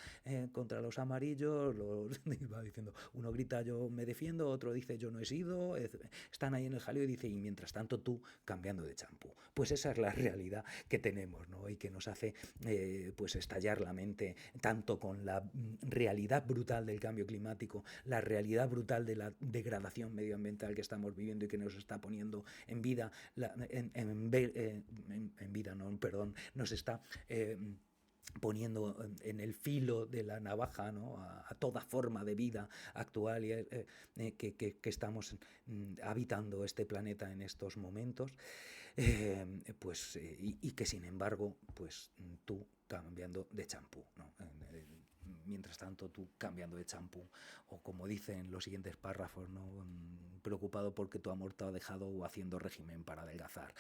contra los amarillos, y va diciendo, uno grita yo me defiendo, otro dice yo no he sido, están ahí en el jaleo y dice, y mientras tanto tú cambiando de champú. Pues esa es la realidad que tenemos, ¿no? Y que nos hace pues estallar la mente tanto con la realidad brutal del cambio climático, la realidad brutal de la degradación medioambiental que estamos viviendo y que nos está poniendo en vida, en vida, no, perdón, nos está poniendo en el filo de la navaja, ¿no? a toda forma de vida actual que estamos habitando este planeta en estos momentos, y que sin embargo, pues tú cambiando de champú, ¿no? Mientras tanto tú cambiando de champú, o como dicen los siguientes párrafos, ¿no? Preocupado porque tu amor te ha dejado o haciendo régimen para adelgazar.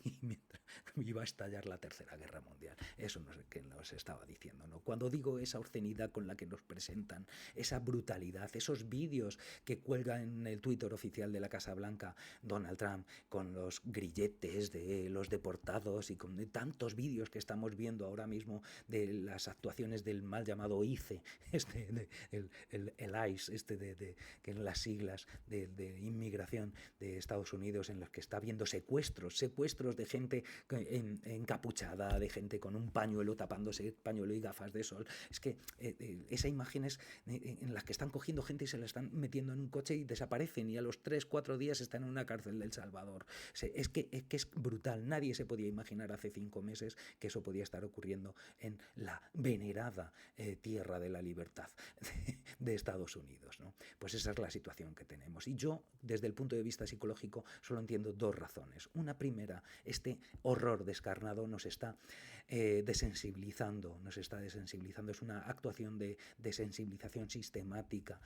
Y mientras iba a estallar la Tercera Guerra Mundial. Eso no sé qué nos estaba diciendo, ¿no? Cuando digo esa obscenidad con la que nos presentan, esa brutalidad, esos vídeos que cuelga en el Twitter oficial de la Casa Blanca Donald Trump con los grilletes de los deportados y con tantos vídeos que estamos viendo ahora mismo de las actuaciones del mal llamado ICE, el ICE, que en las siglas de inmigración de Estados Unidos, en los que está habiendo secuestros de gente encapuchada, de gente con un pañuelo tapándose, pañuelo y gafas de sol. Es que esa imágenes en las que están cogiendo gente y se la están metiendo en un coche y desaparecen, y a los 3-4 días están en una cárcel de El Salvador. Es que es brutal. Nadie se podía imaginar hace 5 meses que eso podía estar ocurriendo en la venerada tierra de la libertad de Estados Unidos, ¿no? Pues esa es la situación que tenemos. Y yo, desde el punto de vista psicológico, solo entiendo 2 razones. Una primera, este horror descarnado nos está desensibilizando, es una actuación de desensibilización sistemática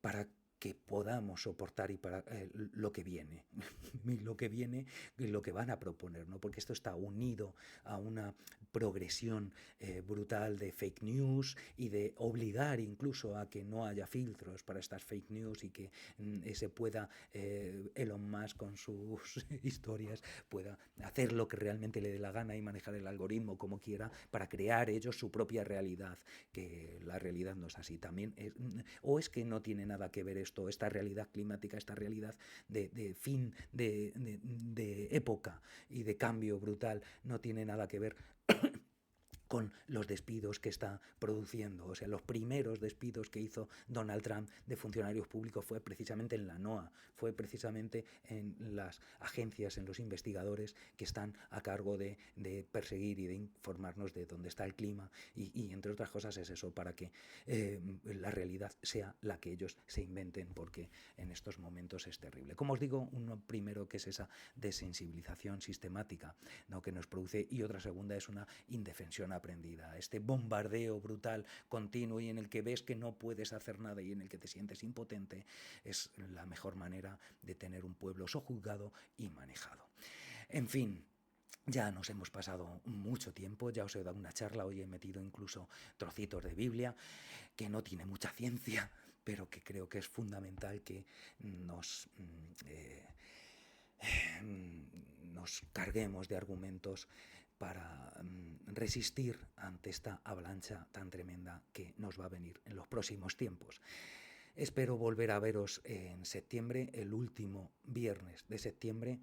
para que podamos soportar y para lo que viene, lo que van a proponer, ¿no? Porque esto está unido a una progresión brutal de fake news y de obligar incluso a que no haya filtros para estas fake news y que se pueda Elon Musk con sus historias pueda hacer lo que realmente le dé la gana y manejar el algoritmo como quiera para crear ellos su propia realidad, que la realidad no es así. También o es que no tiene nada que ver esto, esta realidad climática, esta realidad de fin de época y de cambio brutal, no tiene nada que ver con los despidos que está produciendo. O sea, los primeros despidos que hizo Donald Trump de funcionarios públicos fue precisamente en la NOAA, fue precisamente en las agencias, en los investigadores que están a cargo de perseguir y de informarnos de dónde está el clima y entre otras cosas es eso, para que la realidad sea la que ellos se inventen, porque en estos momentos es terrible. Como os digo, uno primero que es esa desensibilización sistemática, ¿no?, que nos produce, y otra segunda es una indefensión aprendida, este bombardeo brutal, continuo, y en el que ves que no puedes hacer nada y en el que te sientes impotente, es la mejor manera de tener un pueblo sojuzgado y manejado. En fin, ya nos hemos pasado mucho tiempo, ya os he dado una charla, hoy he metido incluso trocitos de Biblia, que no tiene mucha ciencia, pero que creo que es fundamental que nos carguemos de argumentos para resistir ante esta avalancha tan tremenda que nos va a venir en los próximos tiempos. Espero volver a veros en septiembre, el último viernes de septiembre,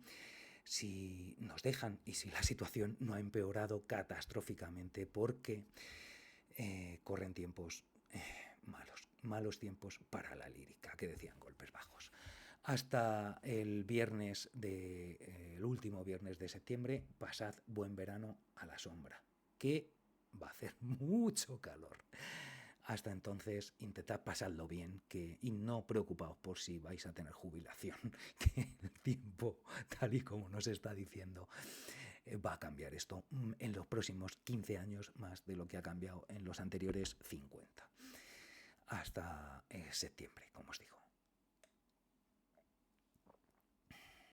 si nos dejan y si la situación no ha empeorado catastróficamente, porque corren tiempos malos tiempos para la lírica, que decían Golpes Bajos. Hasta el último viernes de septiembre, pasad buen verano a la sombra, que va a hacer mucho calor. Hasta entonces, intentad pasarlo bien, y no preocupaos por si vais a tener jubilación, que el tiempo, tal y como nos está diciendo, va a cambiar esto en los próximos 15 años más de lo que ha cambiado en los anteriores 50. Hasta septiembre, como os digo.